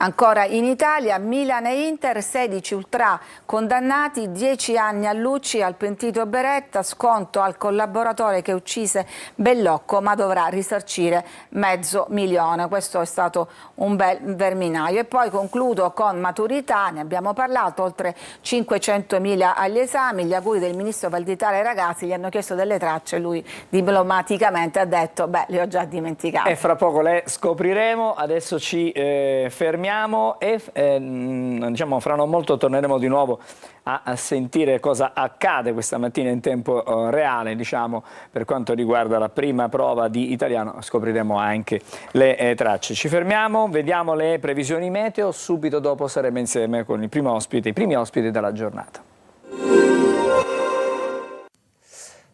Ancora in Italia, Milan e Inter, 16 ultra condannati, 10 anni a Lucci, al pentito Beretta, sconto al collaboratore che uccise Bellocco ma dovrà risarcire $500.000. Questo è stato un bel verminaio. E poi concludo con maturità, ne abbiamo parlato, oltre 500.000 agli esami, gli auguri del ministro Valditara ai ragazzi, gli hanno chiesto delle tracce, lui diplomaticamente ha detto beh, le ho già dimenticate. E fra poco le scopriremo, adesso ci fermiamo e diciamo fra non molto torneremo di nuovo a sentire cosa accade questa mattina in tempo reale, diciamo, per quanto riguarda la prima prova di italiano, scopriremo anche le tracce. Ci fermiamo, vediamo le previsioni meteo, subito dopo saremo insieme con i primi ospiti della giornata.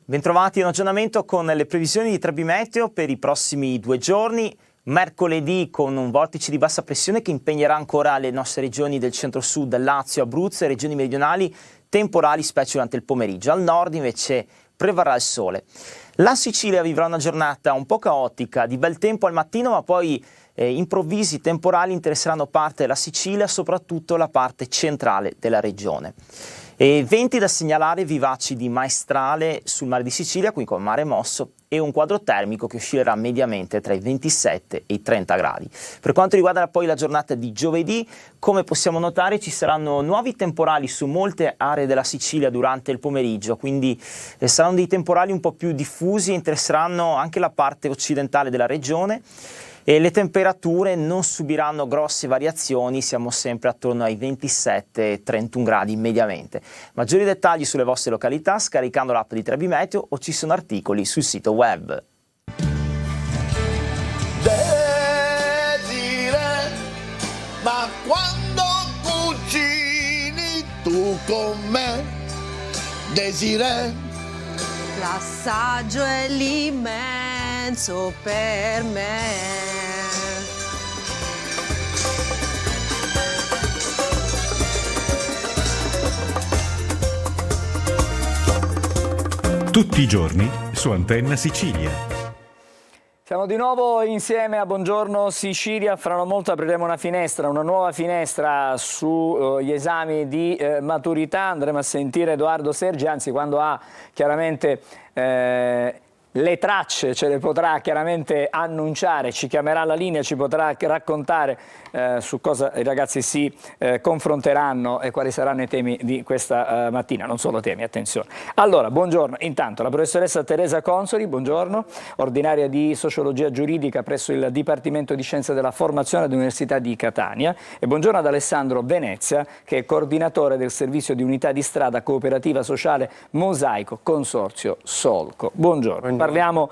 Bentrovati in aggiornamento con le previsioni di Trebi Meteo per i prossimi 2 giorni. Mercoledì con un vortice di bassa pressione che impegnerà ancora le nostre regioni del centro-sud, Lazio, Abruzzo e regioni meridionali, temporali specie durante il pomeriggio. Al nord invece prevarrà il sole. La Sicilia vivrà una giornata un po' caotica, di bel tempo al mattino, ma poi improvvisi temporali interesseranno parte della Sicilia, soprattutto la parte centrale della regione. E venti da segnalare vivaci di maestrale sul mare di Sicilia, qui con mare mosso, e un quadro termico che oscillerà mediamente tra i 27 e i 30 gradi. Per quanto riguarda poi la giornata di giovedì, come possiamo notare ci saranno nuovi temporali su molte aree della Sicilia durante il pomeriggio, quindi saranno dei temporali un po' più diffusi e interesseranno anche la parte occidentale della regione. E le temperature non subiranno grosse variazioni, siamo sempre attorno ai 27-31 gradi mediamente. Maggiori dettagli sulle vostre località scaricando l'app di Trebi Meteo o ci sono articoli sul sito web. Desiree, ma quando cucini tu con me, Desiree? L'assaggio è l'immenso per me. Tutti i giorni su Antenna Sicilia. Siamo di nuovo insieme a Buongiorno Sicilia, fra non molto apriremo una nuova finestra sugli esami di maturità, andremo a sentire Edoardo Sergi, anzi quando ha chiaramente le tracce ce le potrà chiaramente annunciare, ci chiamerà alla linea, ci potrà raccontare su cosa i ragazzi si confronteranno e quali saranno i temi di questa mattina, non solo temi, attenzione. Allora, buongiorno, intanto la professoressa Teresa Consoli, buongiorno, ordinaria di Sociologia Giuridica presso il Dipartimento di Scienze della Formazione dell'Università di Catania, e buongiorno ad Alessandro Venezia, che è coordinatore del servizio di unità di strada cooperativa sociale Mosaico Consorzio Solco. Buongiorno. Parliamo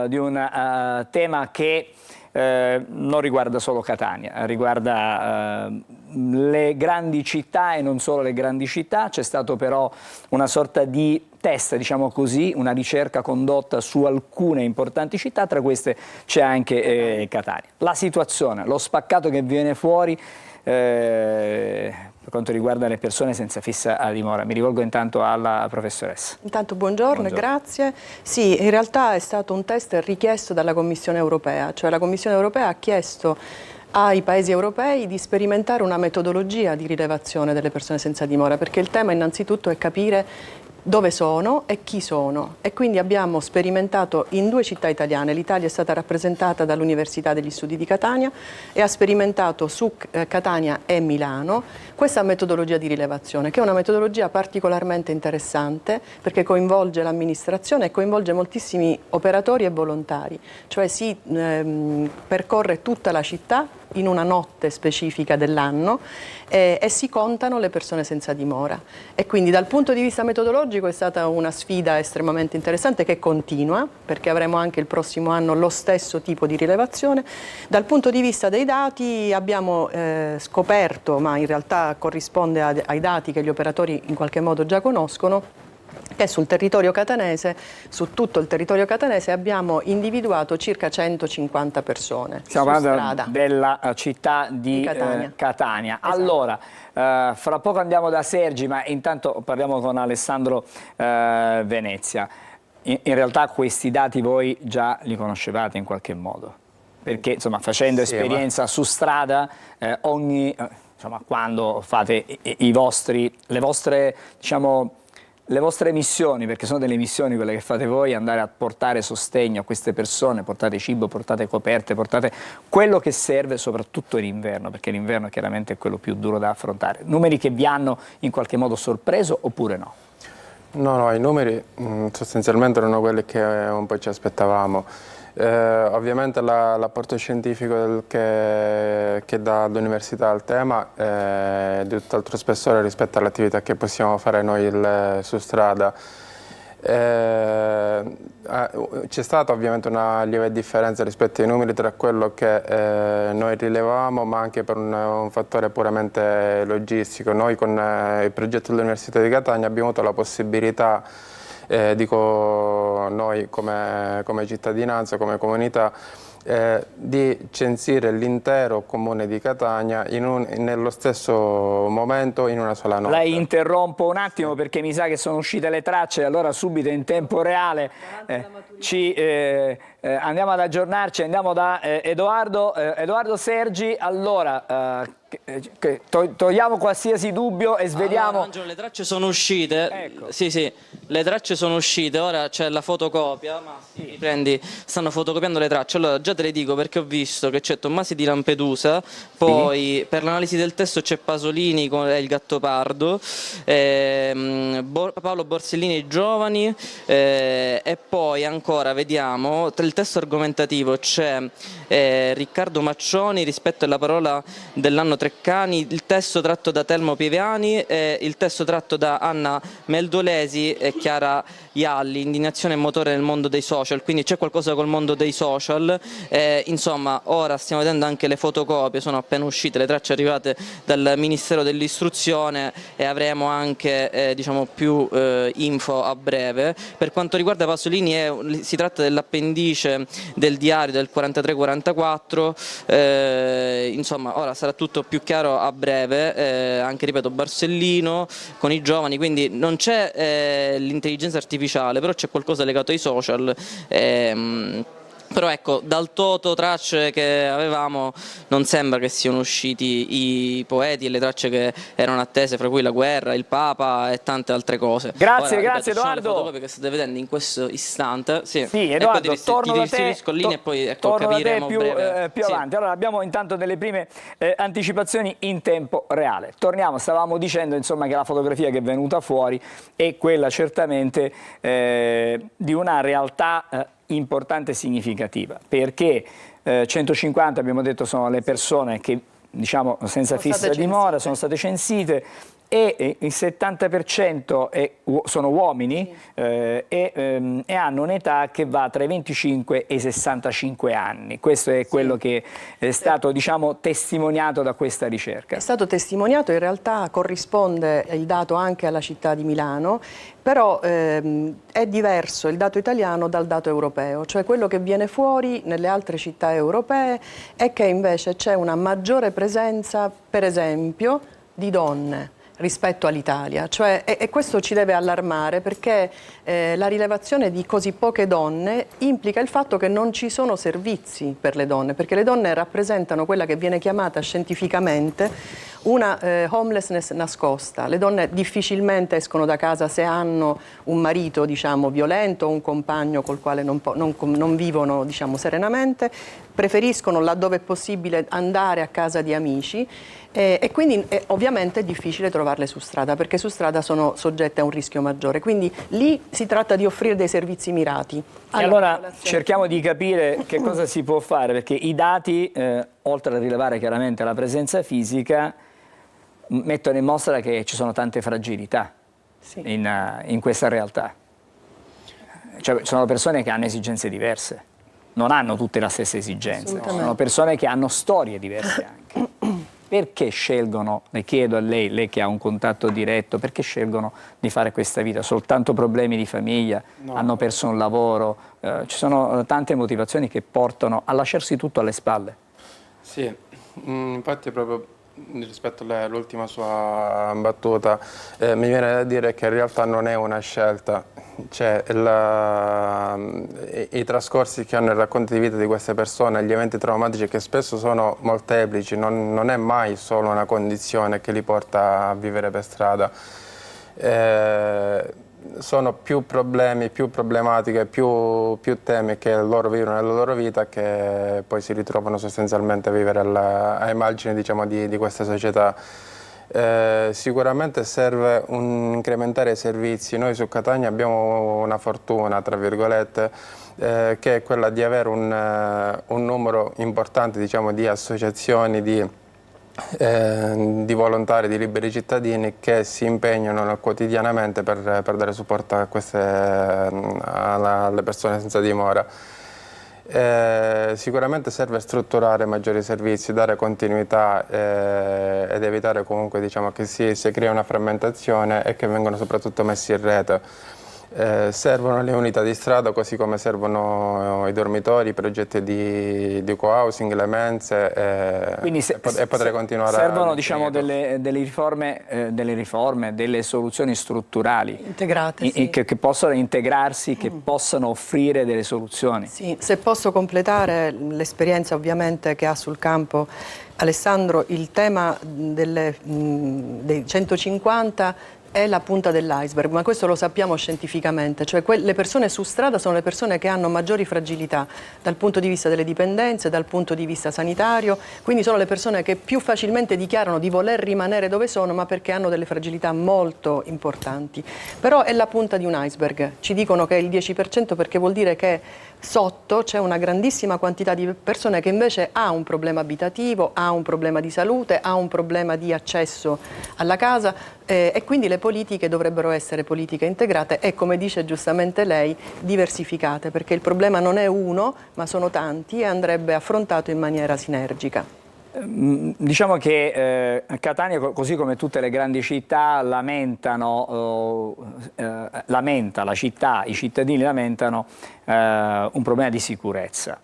di un tema che non riguarda solo Catania, riguarda le grandi città e non solo le grandi città. C'è stato però una sorta di test, diciamo così, una ricerca condotta su alcune importanti città, tra queste c'è anche Catania. La situazione, lo spaccato che viene fuori per quanto riguarda le persone senza fissa dimora. Mi rivolgo intanto alla professoressa. Intanto buongiorno. Grazie. Sì, in realtà è stato un test richiesto dalla Commissione europea, cioè la Commissione europea ha chiesto ai paesi europei di sperimentare una metodologia di rilevazione delle persone senza dimora, perché il tema innanzitutto è capire dove sono e chi sono, e quindi abbiamo sperimentato in 2 città italiane. L'Italia è stata rappresentata dall'Università degli Studi di Catania e ha sperimentato su Catania e Milano questa metodologia di rilevazione, che è una metodologia particolarmente interessante perché coinvolge l'amministrazione e coinvolge moltissimi operatori e volontari, cioè si percorre tutta la città in una notte specifica dell'anno e si contano le persone senza dimora, e quindi dal punto di vista metodologico è stata una sfida estremamente interessante che continua, perché avremo anche il prossimo anno lo stesso tipo di rilevazione. Dal punto di vista dei dati abbiamo scoperto, ma in realtà corrisponde ai dati che gli operatori in qualche modo già conoscono, che sul territorio catanese, su tutto il territorio catanese, abbiamo individuato circa 150 persone. Stiamo parlando della città di Catania. Esatto. Allora, fra poco andiamo da Sergi, ma intanto parliamo con Alessandro Venezia. In realtà questi dati voi già li conoscevate in qualche modo? perché insomma facendo Sì, esperienza su strada insomma, quando fate le vostre missioni, perché sono delle missioni quelle che fate voi, andare a portare sostegno a queste persone, portate cibo, portate coperte, portate quello che serve soprattutto in inverno, perché l'inverno chiaramente è quello più duro da affrontare. Numeri che vi hanno in qualche modo sorpreso oppure no? No, i numeri sostanzialmente erano quelli che un po' ci aspettavamo. Ovviamente l'apporto scientifico che dà l'università al tema è di tutt'altro spessore rispetto all'attività che possiamo fare noi su strada. C'è stata ovviamente una lieve differenza rispetto ai numeri tra quello che noi rilevavamo, ma anche per un fattore puramente logistico. Noi con il progetto dell'Università di Catania abbiamo avuto la possibilità, dico noi come cittadinanza, come comunità, di censire l'intero comune di Catania nello stesso momento, in una sola notte. La interrompo un attimo perché mi sa che sono uscite le tracce, allora subito in tempo reale andiamo ad aggiornarci, andiamo da Edoardo Sergi. Allora togliamo qualsiasi dubbio e sveliamo. Allora, Angelo, le tracce sono uscite. Ecco. Sì, le tracce sono uscite, ora c'è la fotocopia, ma stanno fotocopiando le tracce. Allora già te le dico perché ho visto che c'è Tommasi di Lampedusa, poi per l'analisi del testo c'è Pasolini con il Gattopardo, Paolo Borsellini i Giovani, e poi ancora vediamo tra il testo argomentativo c'è Riccardo Maccioni rispetto alla parola dell'anno Treccani, il testo tratto da Telmo Pieviani, il testo tratto da Anna Meldolesi e Chiara Ialli, indignazione e motore nel mondo dei social, quindi c'è qualcosa col mondo dei social. Insomma, ora stiamo vedendo anche le fotocopie, sono appena uscite le tracce arrivate dal Ministero dell'Istruzione e avremo anche diciamo più info a breve. Per quanto riguarda Pasolini si tratta dell'appendice del diario del 43-44, insomma ora sarà tutto più chiaro a breve, anche ripeto Borsellino con i giovani, quindi non c'è l'intelligenza artificiale, però c'è qualcosa legato ai social. Però ecco, dal toto tracce che avevamo non sembra che siano usciti i poeti e le tracce che erano attese, fra cui la guerra, il Papa e tante altre cose. Grazie, ora, grazie ripeto, Edoardo. le fotocopie che state vedendo in questo istante. Sì, Edoardo, torno da te, e poi ecco, torno da te capiremo più avanti. Allora abbiamo intanto delle prime anticipazioni in tempo reale. Torniamo, stavamo dicendo insomma che la fotografia che è venuta fuori è quella certamente di una realtà importante e significativa, perché 150 abbiamo detto sono le persone che diciamo senza fissa dimora sono state censite e il 70% sono uomini e hanno un'età che va tra i 25 e i 65 anni. Questo è quello che è stato diciamo testimoniato da questa ricerca. È stato testimoniato, in realtà corrisponde il dato anche alla città di Milano, però è diverso il dato italiano dal dato europeo, cioè quello che viene fuori nelle altre città europee è che invece c'è una maggiore presenza, per esempio, di donne rispetto all'Italia, cioè, e questo ci deve allarmare perché la rilevazione di così poche donne implica il fatto che non ci sono servizi per le donne, perché le donne rappresentano quella che viene chiamata scientificamente una homelessness nascosta. Le donne difficilmente escono da casa se hanno un marito diciamo violento o un compagno col quale non vivono diciamo serenamente, preferiscono laddove è possibile andare a casa di amici e quindi ovviamente è difficile trovarle su strada perché su strada sono soggette a un rischio maggiore, quindi lì si tratta di offrire dei servizi mirati. E allora cerchiamo di capire che cosa si può fare, perché i dati, oltre a rilevare chiaramente la presenza fisica, mettono in mostra che ci sono tante fragilità in questa realtà. Cioè, sono persone che hanno esigenze diverse, non hanno tutte la stessa esigenza, sono persone che hanno storie diverse anche. Perché scelgono, le chiedo a lei che ha un contatto diretto, perché scelgono di fare questa vita? Soltanto problemi di famiglia, hanno perso un lavoro, ci sono tante motivazioni che portano a lasciarsi tutto alle spalle. Sì, infatti proprio rispetto all'ultima sua battuta mi viene da dire che in realtà non è una scelta, cioè i trascorsi che hanno, il racconto di vita di queste persone, gli eventi traumatici che spesso sono molteplici, non è mai solo una condizione che li porta a vivere per strada. Sono più problemi, più problematiche, più temi che loro vivono nella loro vita, che poi si ritrovano sostanzialmente a vivere ai margini, diciamo, di questa società. Sicuramente serve incrementare i servizi. Noi su Catania abbiamo una fortuna, tra virgolette, che è quella di avere un numero importante, diciamo, di associazioni, di volontari, di liberi cittadini che si impegnano quotidianamente per dare supporto a alle persone senza dimora. Sicuramente serve strutturare maggiori servizi, dare continuità ed evitare comunque, diciamo, che si crea una frammentazione e che vengono soprattutto messi in rete. Servono le unità di strada, così come servono i dormitori, i progetti di co-housing, le mense, e potrei continuare. Servono, diciamo, delle riforme, delle soluzioni strutturali integrate, sì. che possono integrarsi, che possano offrire delle soluzioni. Sì, se posso completare l'esperienza ovviamente che ha sul campo Alessandro, il tema dei 150 è la punta dell'iceberg, ma questo lo sappiamo scientificamente, cioè le persone su strada sono le persone che hanno maggiori fragilità dal punto di vista delle dipendenze, dal punto di vista sanitario, quindi sono le persone che più facilmente dichiarano di voler rimanere dove sono, ma perché hanno delle fragilità molto importanti. Però è la punta di un iceberg, ci dicono che è il 10% perché vuol dire che sotto c'è una grandissima quantità di persone che invece ha un problema abitativo, ha un problema di salute, ha un problema di accesso alla casa, e quindi le politiche dovrebbero essere politiche integrate e, come dice giustamente lei, diversificate, perché il problema non è uno ma sono tanti e andrebbe affrontato in maniera sinergica. Diciamo che Catania, così come tutte le grandi città, lamenta la città, i cittadini lamentano un problema di sicurezza.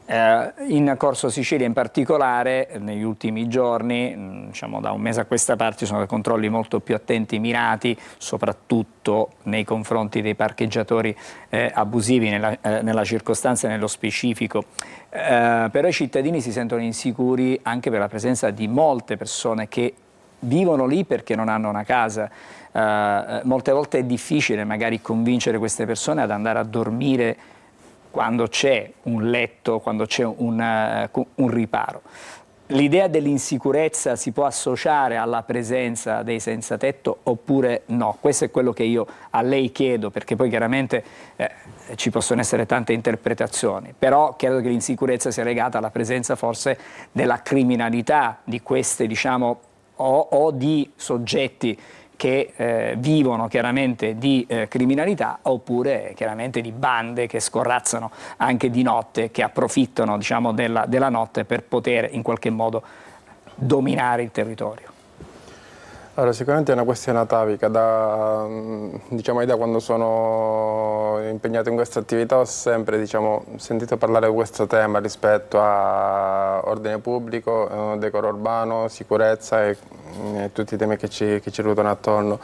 In Corso Sicilia in particolare, negli ultimi giorni, diciamo da un mese a questa parte, ci sono dei controlli molto più attenti, mirati, soprattutto nei confronti dei parcheggiatori abusivi nella circostanza e nello specifico. Però i cittadini si sentono insicuri anche per la presenza di molte persone che vivono lì perché non hanno una casa. Molte volte è difficile magari convincere queste persone ad andare a dormire quando c'è un letto, quando c'è un riparo. L'idea dell'insicurezza si può associare alla presenza dei senza tetto oppure no? Questo è quello che io a lei chiedo, perché poi chiaramente ci possono essere tante interpretazioni, però credo che l'insicurezza sia legata alla presenza forse della criminalità di queste, diciamo, o di soggetti che vivono chiaramente di criminalità, oppure chiaramente di bande che scorrazzano anche di notte, che approfittano, diciamo, della notte per poter in qualche modo dominare il territorio. Allora, sicuramente è una questione atavica. Diciamo, da quando sono impegnato in questa attività ho sempre, diciamo, sentito parlare di questo tema rispetto a ordine pubblico, decoro urbano, sicurezza e tutti i temi che ci ruotano attorno.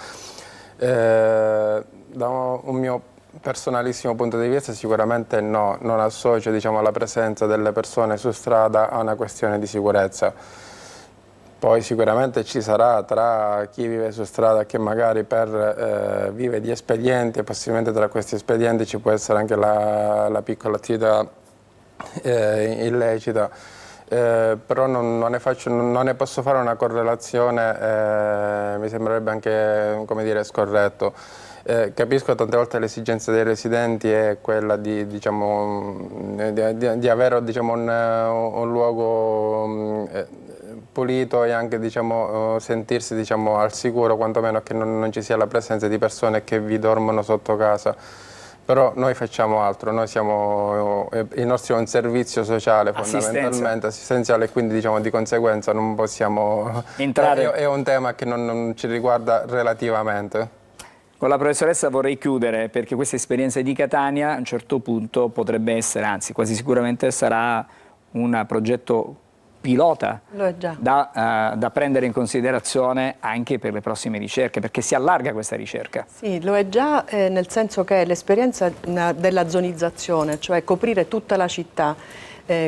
Da un mio personalissimo punto di vista sicuramente no, non associo, diciamo, la presenza delle persone su strada a una questione di sicurezza. Poi sicuramente ci sarà tra chi vive su strada che magari vive di espedienti e possibilmente tra questi espedienti ci può essere anche la piccola attività illecita, però non ne posso fare una correlazione, mi sembrerebbe anche, come dire, scorretto. Capisco tante volte l'esigenza dei residenti è quella di avere, diciamo, un luogo pulito e anche, diciamo, sentirsi, diciamo, al sicuro, quantomeno che non ci sia la presenza di persone che vi dormono sotto casa. Però noi facciamo altro, il nostro è un servizio sociale fondamentalmente, assistenziale, e quindi, diciamo, di conseguenza non possiamo entrare. È un tema che non ci riguarda relativamente. Con la professoressa vorrei chiudere, perché questa esperienza di Catania a un certo punto potrebbe essere, anzi quasi sicuramente sarà un progetto pilota Lo è già. da prendere in considerazione anche per le prossime ricerche, perché si allarga questa ricerca. Sì, lo è già, nel senso che l'esperienza della zonizzazione, cioè coprire tutta la città,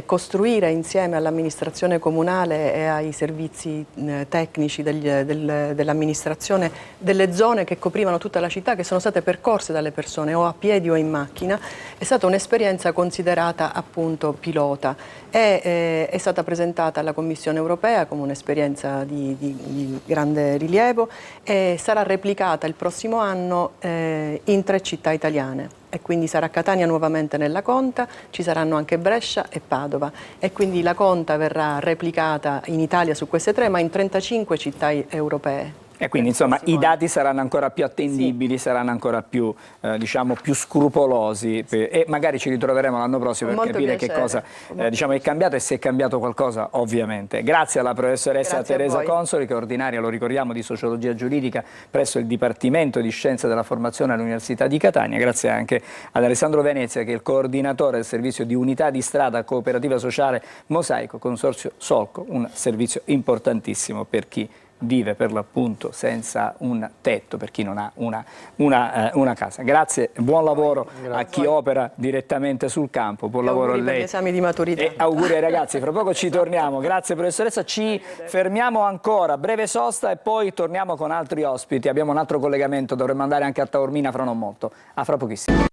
costruire insieme all'amministrazione comunale e ai servizi tecnici dell'amministrazione delle zone che coprivano tutta la città, che sono state percorse dalle persone o a piedi o in macchina, è stata un'esperienza considerata appunto pilota e è stata presentata alla Commissione europea come un'esperienza di grande rilievo e sarà replicata il prossimo anno in 3 città italiane. E quindi sarà Catania nuovamente nella Conta, ci saranno anche Brescia e Padova e quindi la Conta verrà replicata in Italia su queste 3 ma in 35 città europee. E quindi insomma i dati saranno ancora più attendibili, saranno ancora più, diciamo, più scrupolosi e magari ci ritroveremo l'anno prossimo per capire che cosa diciamo, è cambiato e se è cambiato qualcosa ovviamente. Grazie alla professoressa Teresa Consoli, che è ordinaria, lo ricordiamo, di Sociologia Giuridica presso il Dipartimento di Scienze della Formazione all'Università di Catania. Grazie anche ad Alessandro Venezia, che è il coordinatore del servizio di unità di strada cooperativa sociale Mosaico, Consorzio Solco, un servizio importantissimo per chi vive per l'appunto senza un tetto, per chi non ha una casa. Grazie, buon lavoro a chi opera direttamente sul campo, buon lavoro a lei. Per gli esami di maturità. E auguri ai ragazzi, fra poco ci torniamo. Grazie professoressa, ci fermiamo ancora, breve sosta e poi torniamo con altri ospiti. Abbiamo un altro collegamento, dovremmo andare anche a Taormina fra non molto. A fra pochissimo.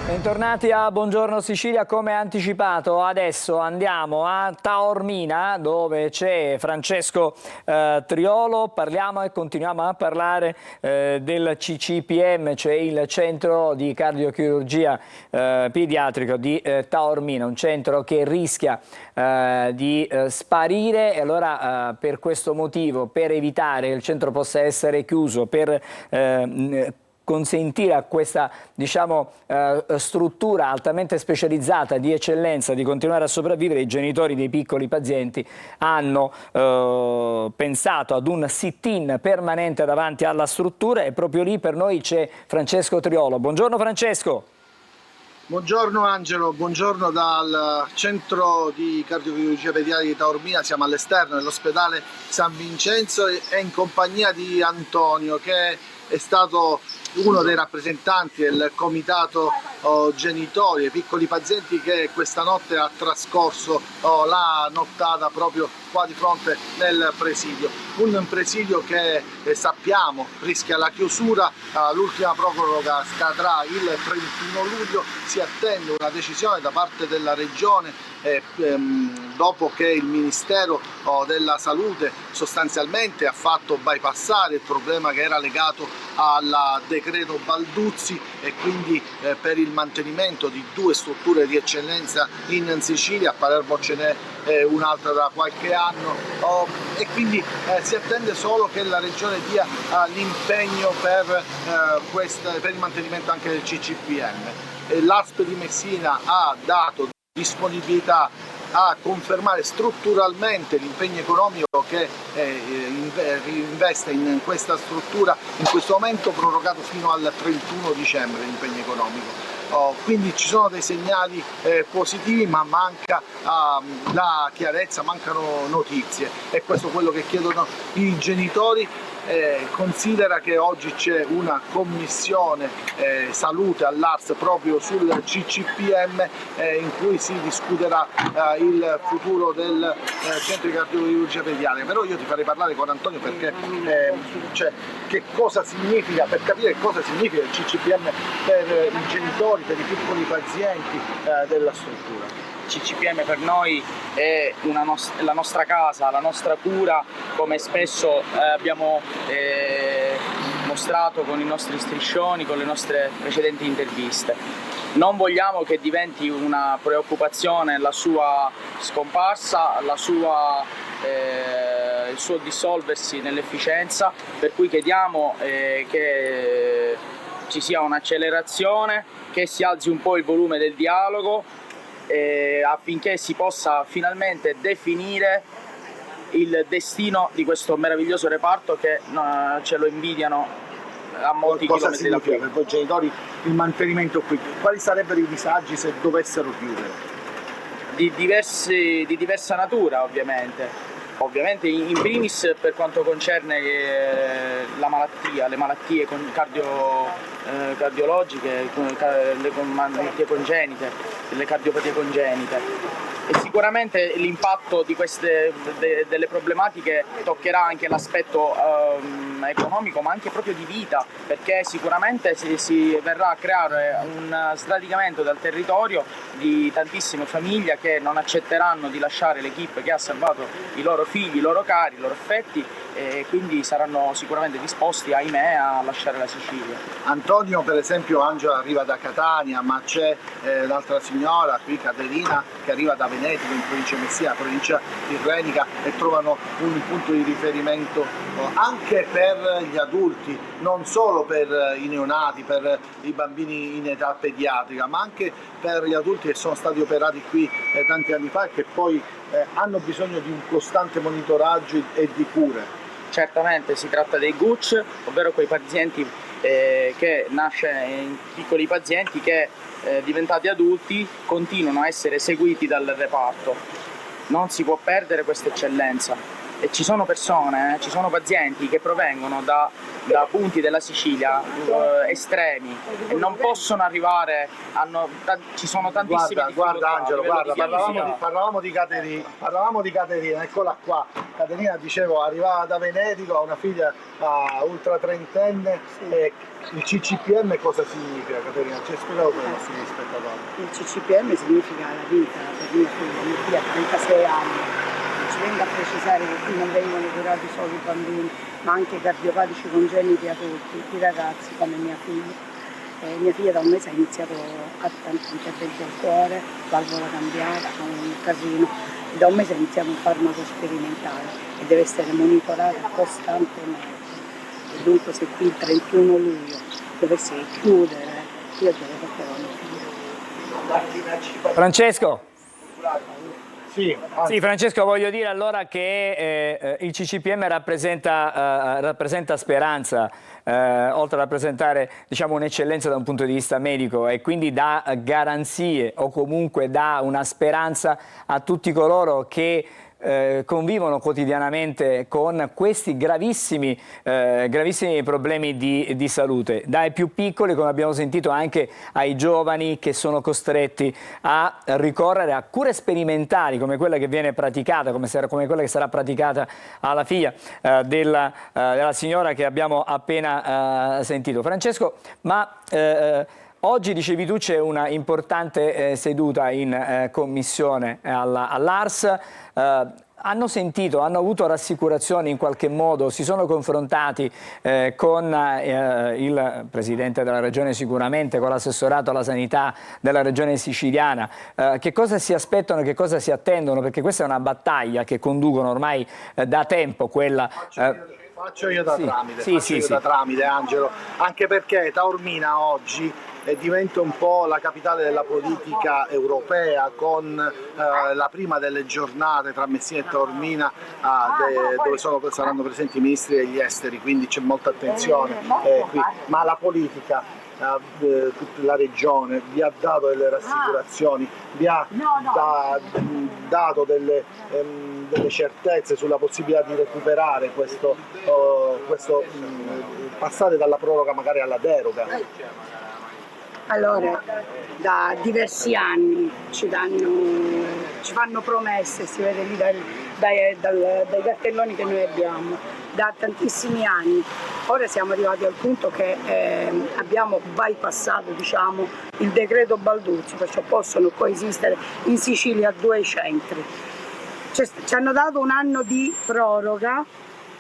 Bentornati a Buongiorno Sicilia, come anticipato adesso andiamo a Taormina dove c'è Francesco Triolo, parliamo e continuiamo a parlare del CCPM, cioè il centro di cardiochirurgia pediatrico di Taormina, un centro che rischia di sparire e allora per questo motivo, per evitare che il centro possa essere chiuso, per consentire a questa, diciamo, struttura altamente specializzata di eccellenza di continuare a sopravvivere, i genitori dei piccoli pazienti hanno pensato ad un sit-in permanente davanti alla struttura e proprio lì per noi c'è Francesco Triolo. Buongiorno Francesco. Buongiorno Angelo, buongiorno dal centro di cardiochirurgia pediatrica di Taormina. Siamo all'esterno dell'ospedale San Vincenzo e in compagnia di Antonio, che è stato uno dei rappresentanti del comitato genitori e piccoli pazienti che questa notte ha trascorso la nottata proprio qua di fronte nel presidio. Un presidio che sappiamo rischia la chiusura, l'ultima proroga scadrà il 31 luglio, si attende una decisione da parte della Regione dopo che il Ministero della Salute sostanzialmente ha fatto bypassare il problema che era legato al decreto Balduzzi e quindi per il mantenimento di 2 strutture di eccellenza in Sicilia. A Palermo ce n'è un'altra da qualche anno e quindi si attende solo che la Regione dia l'impegno per il mantenimento anche del CCPM. L'ASP di Messina ha dato disponibilità a confermare strutturalmente l'impegno economico che investe in questa struttura, in questo momento prorogato fino al 31 dicembre l'impegno economico. Quindi ci sono dei segnali positivi, ma manca la chiarezza, mancano notizie e questo è quello che chiedono i genitori. Considera che oggi c'è una commissione salute all'ARS proprio sul CCPM in cui si discuterà il futuro del centro di cardiochirurgia pediatrica. Però io ti farei parlare con Antonio perché che cosa significa, per capire cosa significa il CCPM per i genitori, per i piccoli pazienti della struttura. CCPM per noi è la nostra casa, la nostra cura, come spesso abbiamo mostrato con i nostri striscioni, con le nostre precedenti interviste. Non vogliamo che diventi una preoccupazione la sua scomparsa, il suo dissolversi nell'efficienza, per cui chiediamo che ci sia un'accelerazione, che si alzi un po' il volume del dialogo, affinché si possa finalmente definire il destino di questo meraviglioso reparto che ce lo invidiano a molti cosa chilometri da qui. significa per voi genitori il mantenimento qui? Quali sarebbero i disagi se dovessero chiudere? Di diversa natura, ovviamente. Ovviamente in primis per quanto concerne le malattie cardiologiche, le malattie congenite, le cardiopatie congenite. E sicuramente l'impatto di delle problematiche toccherà anche l'aspetto economico, ma anche proprio di vita, perché sicuramente si verrà a creare un sradicamento dal territorio di tantissime famiglie che non accetteranno di lasciare l'equipe che ha salvato i loro figli, i loro cari, i loro affetti, e quindi saranno sicuramente disposti, ahimè, a lasciare la Sicilia. Antonio, per esempio, Angelo arriva da Catania, ma c'è l'altra signora qui, Caterina, che arriva da Venetico, in provincia di Messina, provincia tirrenica, e trovano un punto di riferimento anche per gli adulti, non solo per i neonati, per i bambini in età pediatrica, ma anche per gli adulti che sono stati operati qui tanti anni fa e che poi hanno bisogno di un costante monitoraggio e di cure. Certamente si tratta dei GUC, ovvero quei pazienti che nasce in piccoli pazienti che diventati adulti continuano a essere seguiti dal reparto. Non si può perdere questa eccellenza. E ci sono persone, ci sono pazienti che provengono da punti della Sicilia estremi e non possono arrivare, ci sono tantissime difficoltà. Guarda Angelo, parlavamo di Caterina, eccola qua. Caterina, dicevo, arrivava da Venetico, ha una figlia ultra trentenne. Il CCPM cosa significa, Caterina? Ci hai spiegato per i nostri spettatori? Il CCPM significa la vita per mia figlia ha 36 anni. Ci venga a precisare che qui non vengono curati solo i bambini, ma anche i cardiopatici congeniti adulti, i ragazzi come mia figlia. Mia figlia da un mese ha iniziato a tanti interventi al cuore, valvola cambiata, un casino. Da un mese ha iniziato un farmaco sperimentale e deve essere monitorata costantemente. E dunque se qui il 31 luglio dovesse chiudere, io devo portare mia figlia. Francesco. Sì, Francesco, voglio dire allora che il CCPM rappresenta speranza, oltre a rappresentare, diciamo, un'eccellenza da un punto di vista medico, e quindi dà garanzie o comunque dà una speranza a tutti coloro che convivono quotidianamente con questi gravissimi problemi di salute, dai più piccoli, come abbiamo sentito, anche ai giovani che sono costretti a ricorrere a cure sperimentali come quella che viene praticata, come quella che sarà praticata alla figlia della signora che abbiamo appena sentito. Francesco, ma oggi, dicevi tu, c'è una importante seduta in commissione all'ARS. Hanno avuto rassicurazioni in qualche modo, si sono confrontati con il Presidente della Regione, sicuramente con l'assessorato alla sanità della Regione siciliana. Che cosa si aspettano, che cosa si attendono? Perché questa è una battaglia che conducono ormai da tempo, quella... Faccio io da tramite, Angelo, anche perché Taormina oggi diventa un po' la capitale della politica europea, con la prima delle giornate tra Messina e Taormina dove saranno presenti i ministri degli esteri, quindi c'è molta attenzione qui. Ma la politica, la regione vi ha dato delle rassicurazioni, vi ha dato delle certezze sulla possibilità di recuperare questo passare dalla proroga magari alla deroga? Allora, da diversi anni ci fanno promesse, si vede lì dai cartelloni che noi abbiamo, da tantissimi anni. Ora siamo arrivati al punto che abbiamo bypassato, diciamo, il decreto Balduzzi, perciò possono coesistere in Sicilia 2 centri. Ci hanno dato un anno di proroga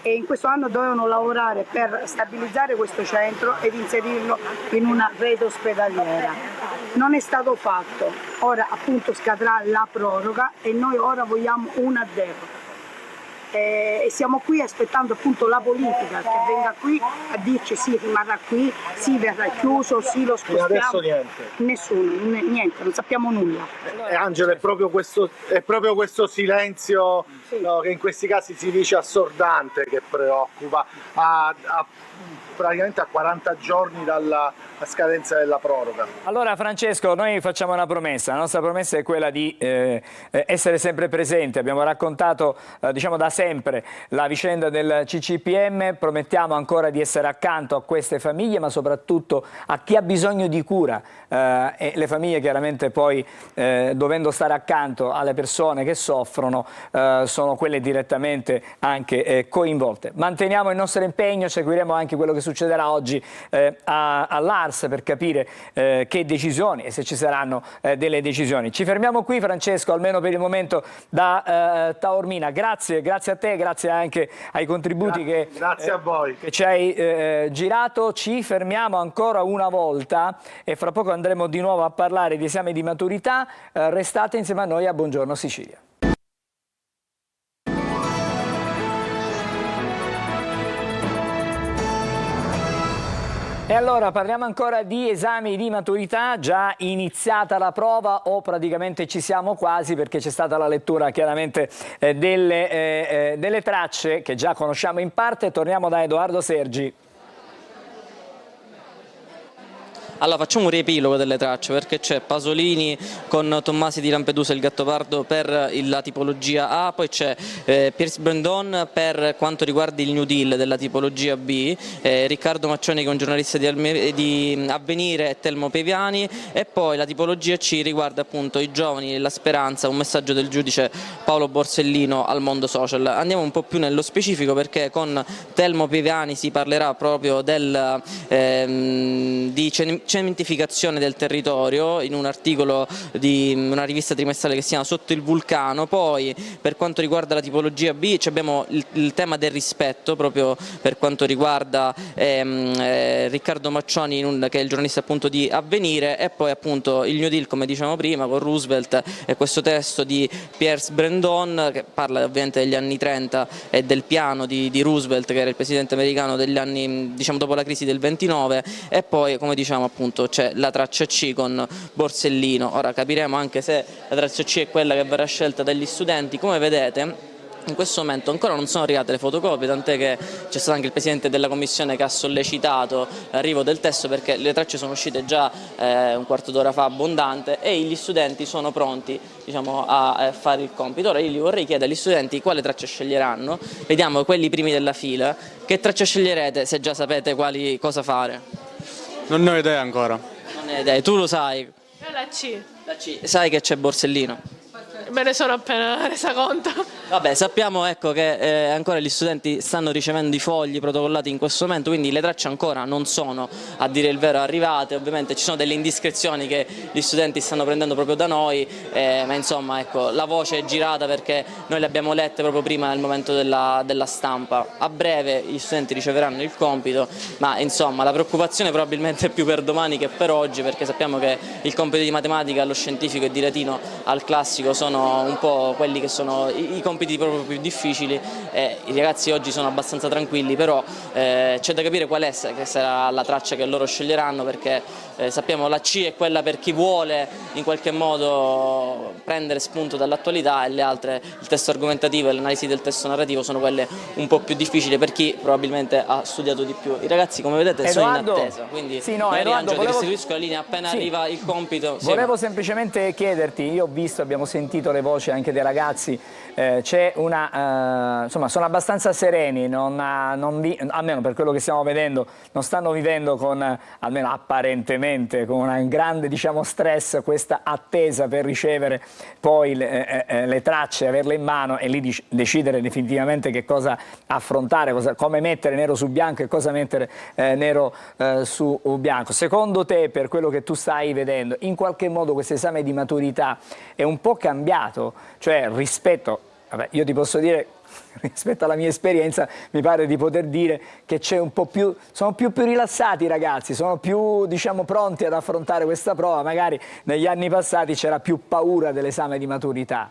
e in questo anno dovevano lavorare per stabilizzare questo centro ed inserirlo in una rete ospedaliera. Non è stato fatto, ora appunto scadrà la proroga e noi ora vogliamo una deroga. e siamo qui aspettando appunto la politica che venga qui a dirci sì, rimarrà qui, sì, verrà chiuso, sì, lo spostiamo. Fino adesso niente. Nessuno, niente, non sappiamo nulla. Angelo, è proprio questo silenzio, no, che in questi casi si dice assordante, che preoccupa, praticamente a 40 giorni dalla scadenza della proroga. Allora Francesco, noi facciamo una promessa, la nostra promessa è quella di essere sempre presenti. Abbiamo raccontato diciamo da sempre la vicenda del CCPM, promettiamo ancora di essere accanto a queste famiglie, ma soprattutto a chi ha bisogno di cura, e le famiglie chiaramente poi dovendo stare accanto alle persone che soffrono sono quelle direttamente anche coinvolte. Manteniamo il nostro impegno, seguiremo anche quello che succederà oggi all'ARS per capire che decisioni e se ci saranno delle decisioni. Ci fermiamo qui Francesco, almeno per il momento da Taormina. Grazie a te, grazie anche ai contributi grazie a voi che ci hai girato. Ci fermiamo ancora una volta e fra poco andremo di nuovo a parlare di esame di maturità. Restate insieme a noi a Buongiorno Sicilia. E allora parliamo ancora di esami di maturità, già iniziata la prova o praticamente ci siamo quasi, perché c'è stata la lettura chiaramente delle tracce che già conosciamo in parte. Torniamo da Edoardo Sergi. Allora facciamo un riepilogo delle tracce, perché c'è Pasolini con Tommasi di Lampedusa e il Gattopardo per la tipologia A, poi c'è Pierce Brandon per quanto riguarda il New Deal della tipologia B, Riccardo Maccioni che è un giornalista di Avvenire e Telmo Peviani, e poi la tipologia C riguarda appunto i giovani e la speranza, un messaggio del giudice Paolo Borsellino al Mondo Social. Andiamo un po' più nello specifico, perché con Telmo Peviani si parlerà proprio di cementificazione del territorio in un articolo di una rivista trimestrale che si chiama Sotto il Vulcano. Poi per quanto riguarda la tipologia B abbiamo il tema del rispetto, proprio per quanto riguarda Riccardo Maccioni che è il giornalista appunto di Avvenire, e poi appunto il New Deal, come dicevamo prima, con Roosevelt e questo testo di Pierce Brandon che parla ovviamente degli anni 30 e del piano di Roosevelt, che era il presidente americano degli anni, diciamo, dopo la crisi del 29, e poi come diciamo appunto c'è la traccia C con Borsellino. Ora capiremo anche se la traccia C è quella che verrà scelta dagli studenti. Come vedete in questo momento ancora non sono arrivate le fotocopie, tant'è che c'è stato anche il presidente della commissione che ha sollecitato l'arrivo del testo, perché le tracce sono uscite già un quarto d'ora fa abbondante e gli studenti sono pronti, diciamo, a fare il compito. Ora io gli vorrei chiedere agli studenti quale traccia sceglieranno. Vediamo quelli primi della fila, che traccia sceglierete, se già sapete cosa fare. Non ne ho idea ancora. Non ne ho idea, tu lo sai? Io la C. La C. Sai che c'è Borsellino? Me ne sono appena resa conto. Vabbè, sappiamo ecco che ancora gli studenti stanno ricevendo i fogli protocollati in questo momento, quindi le tracce ancora non sono, a dire il vero, arrivate. Ovviamente ci sono delle indiscrezioni che gli studenti stanno prendendo proprio da noi, ma insomma ecco, la voce è girata perché noi le abbiamo lette proprio prima nel momento della stampa. A breve gli studenti riceveranno il compito, ma insomma la preoccupazione probabilmente è più per domani che per oggi, perché sappiamo che il compito di matematica allo scientifico e di latino al classico sono un po' quelli che sono i compiti proprio più difficili. I ragazzi oggi sono abbastanza tranquilli, però c'è da capire qual è che sarà la traccia che loro sceglieranno, perché sappiamo la C è quella per chi vuole in qualche modo prendere spunto dall'attualità, e le altre, il testo argomentativo e l'analisi del testo narrativo, sono quelle un po' più difficili per chi probabilmente ha studiato di più. I ragazzi, come vedete, sono in attesa, quindi sì, no, Edoardo, ti restituisco la linea appena arriva il compito. Volevo semplicemente chiederti, io ho visto, abbiamo sentito le voci anche dei ragazzi, c'è una, insomma sono abbastanza sereni, almeno per quello che stiamo vedendo, non stanno vivendo con, almeno apparentemente, con un grande, diciamo, stress, questa attesa per ricevere poi le tracce, averle in mano e lì decidere definitivamente che cosa affrontare, come mettere nero su bianco e cosa mettere nero su bianco. Secondo te, per quello che tu stai vedendo, in qualche modo questo esame di maturità è un po' cambiato? Cioè rispetto, vabbè, io ti posso dire, rispetto alla mia esperienza, mi pare di poter dire che c'è un po' più, sono più rilassati i ragazzi, sono più, diciamo, pronti ad affrontare questa prova. Magari negli anni passati c'era più paura dell'esame di maturità.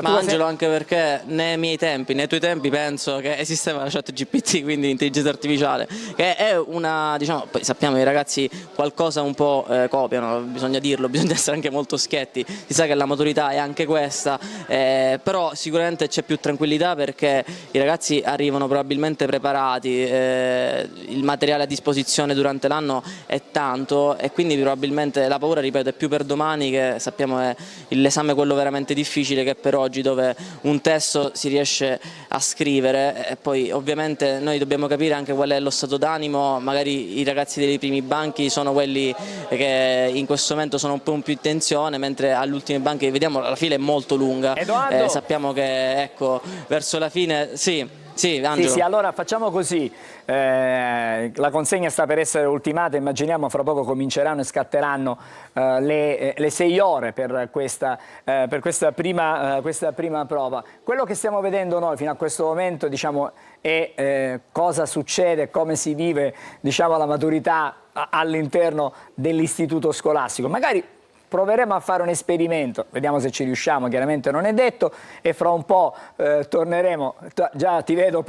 Ma Angelo, anche perché nei miei tempi, nei tuoi tempi, penso che esisteva la chat GPT, quindi l'intelligenza artificiale, che è una, diciamo, poi sappiamo che i ragazzi qualcosa un po' copiano, bisogna dirlo, bisogna essere anche molto schietti, si sa che la maturità è anche questa, però sicuramente c'è più tranquillità perché i ragazzi arrivano probabilmente preparati, il materiale a disposizione durante l'anno è tanto e quindi probabilmente la paura, ripeto, è più per domani, che sappiamo è l'esame quello veramente difficile, che per oggi, dove un testo si riesce a scrivere e poi ovviamente noi dobbiamo capire anche qual è lo stato d'animo. Magari i ragazzi dei primi banchi sono quelli che in questo momento sono un po' più in tensione, mentre agli ultimi banchi vediamo la fila è molto lunga, sappiamo che ecco verso la fine sì, Angelo. Sì, allora facciamo così, la consegna sta per essere ultimata, immaginiamo fra poco cominceranno e scatteranno le 6 ore per questa prima prova. Quello che stiamo vedendo noi fino a questo momento, diciamo, è cosa succede, come si vive, diciamo, la maturità all'interno dell'istituto scolastico. Magari proveremo a fare un esperimento, vediamo se ci riusciamo, chiaramente non è detto, e fra un po' torneremo. Già ti vedo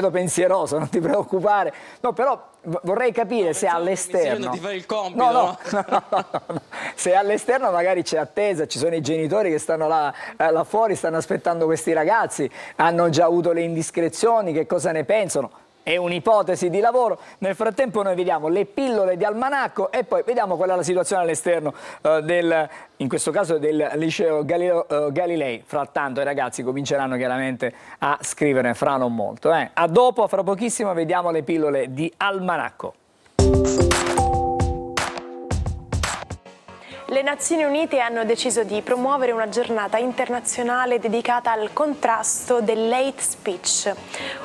pensieroso, non ti preoccupare. No, però vorrei capire se all'esterno di fare il compito, no. Se all'esterno magari c'è attesa, ci sono i genitori che stanno là fuori, stanno aspettando questi ragazzi, hanno già avuto le indiscrezioni, che cosa ne pensano? È un'ipotesi di lavoro. Nel frattempo noi vediamo le pillole di almanacco e poi vediamo qual è la situazione all'esterno in questo caso del liceo Galilei. Frattanto i ragazzi cominceranno chiaramente a scrivere fra non molto. A dopo, fra pochissimo, vediamo le pillole di almanacco. Le Nazioni Unite hanno deciso di promuovere una giornata internazionale dedicata al contrasto dell'hate speech,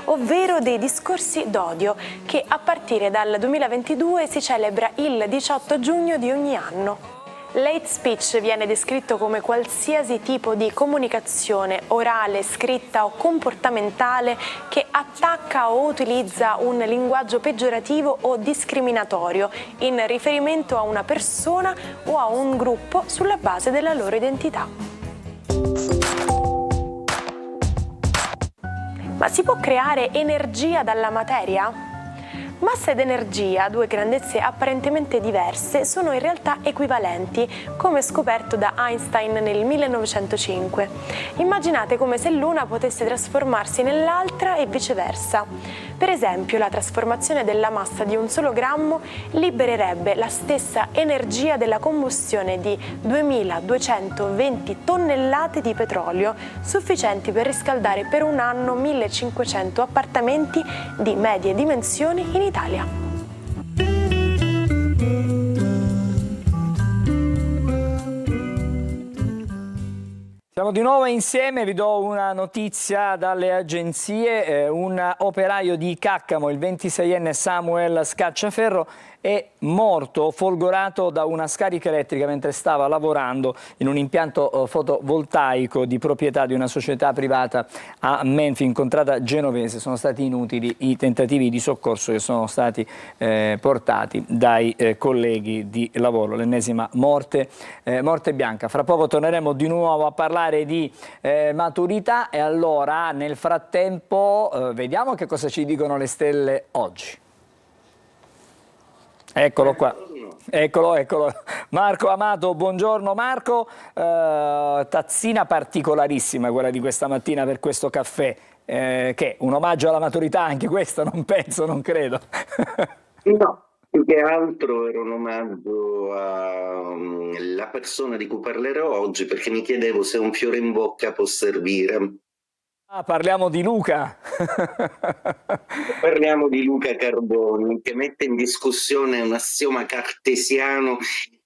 ovvero dei discorsi d'odio, che a partire dal 2022 si celebra il 18 giugno di ogni anno. L'hate speech viene descritto come qualsiasi tipo di comunicazione orale, scritta o comportamentale che attacca o utilizza un linguaggio peggiorativo o discriminatorio in riferimento a una persona o a un gruppo sulla base della loro identità. Ma si può creare energia dalla materia? Massa ed energia, due grandezze apparentemente diverse, sono in realtà equivalenti, come scoperto da Einstein nel 1905. Immaginate come se l'una potesse trasformarsi nell'altra e viceversa. Per esempio, la trasformazione della massa di un solo grammo libererebbe la stessa energia della combustione di 2220 tonnellate di petrolio, sufficienti per riscaldare per un anno 1500 appartamenti di medie dimensioni in Italia. Siamo di nuovo insieme, vi do una notizia dalle agenzie. Un operaio di Caccamo, il 26enne Samuel Scacciaferro, è morto folgorato da una scarica elettrica mentre stava lavorando in un impianto fotovoltaico di proprietà di una società privata a Menfi, in contrada genovese. Sono stati inutili i tentativi di soccorso che sono stati portati dai colleghi di lavoro. L'ennesima morte bianca. Fra poco torneremo di nuovo a parlare di maturità e allora nel frattempo vediamo che cosa ci dicono le stelle oggi. Eccolo qua, eccolo. Marco Amato, buongiorno Marco, tazzina particolarissima quella di questa mattina per questo caffè, che un omaggio alla maturità anche questo, non credo. No, più che altro era un omaggio alla persona di cui parlerò oggi, perché mi chiedevo se un fiore in bocca può servire. Parliamo di Luca. Parliamo di Luca Carboni, che mette in discussione un assioma cartesiano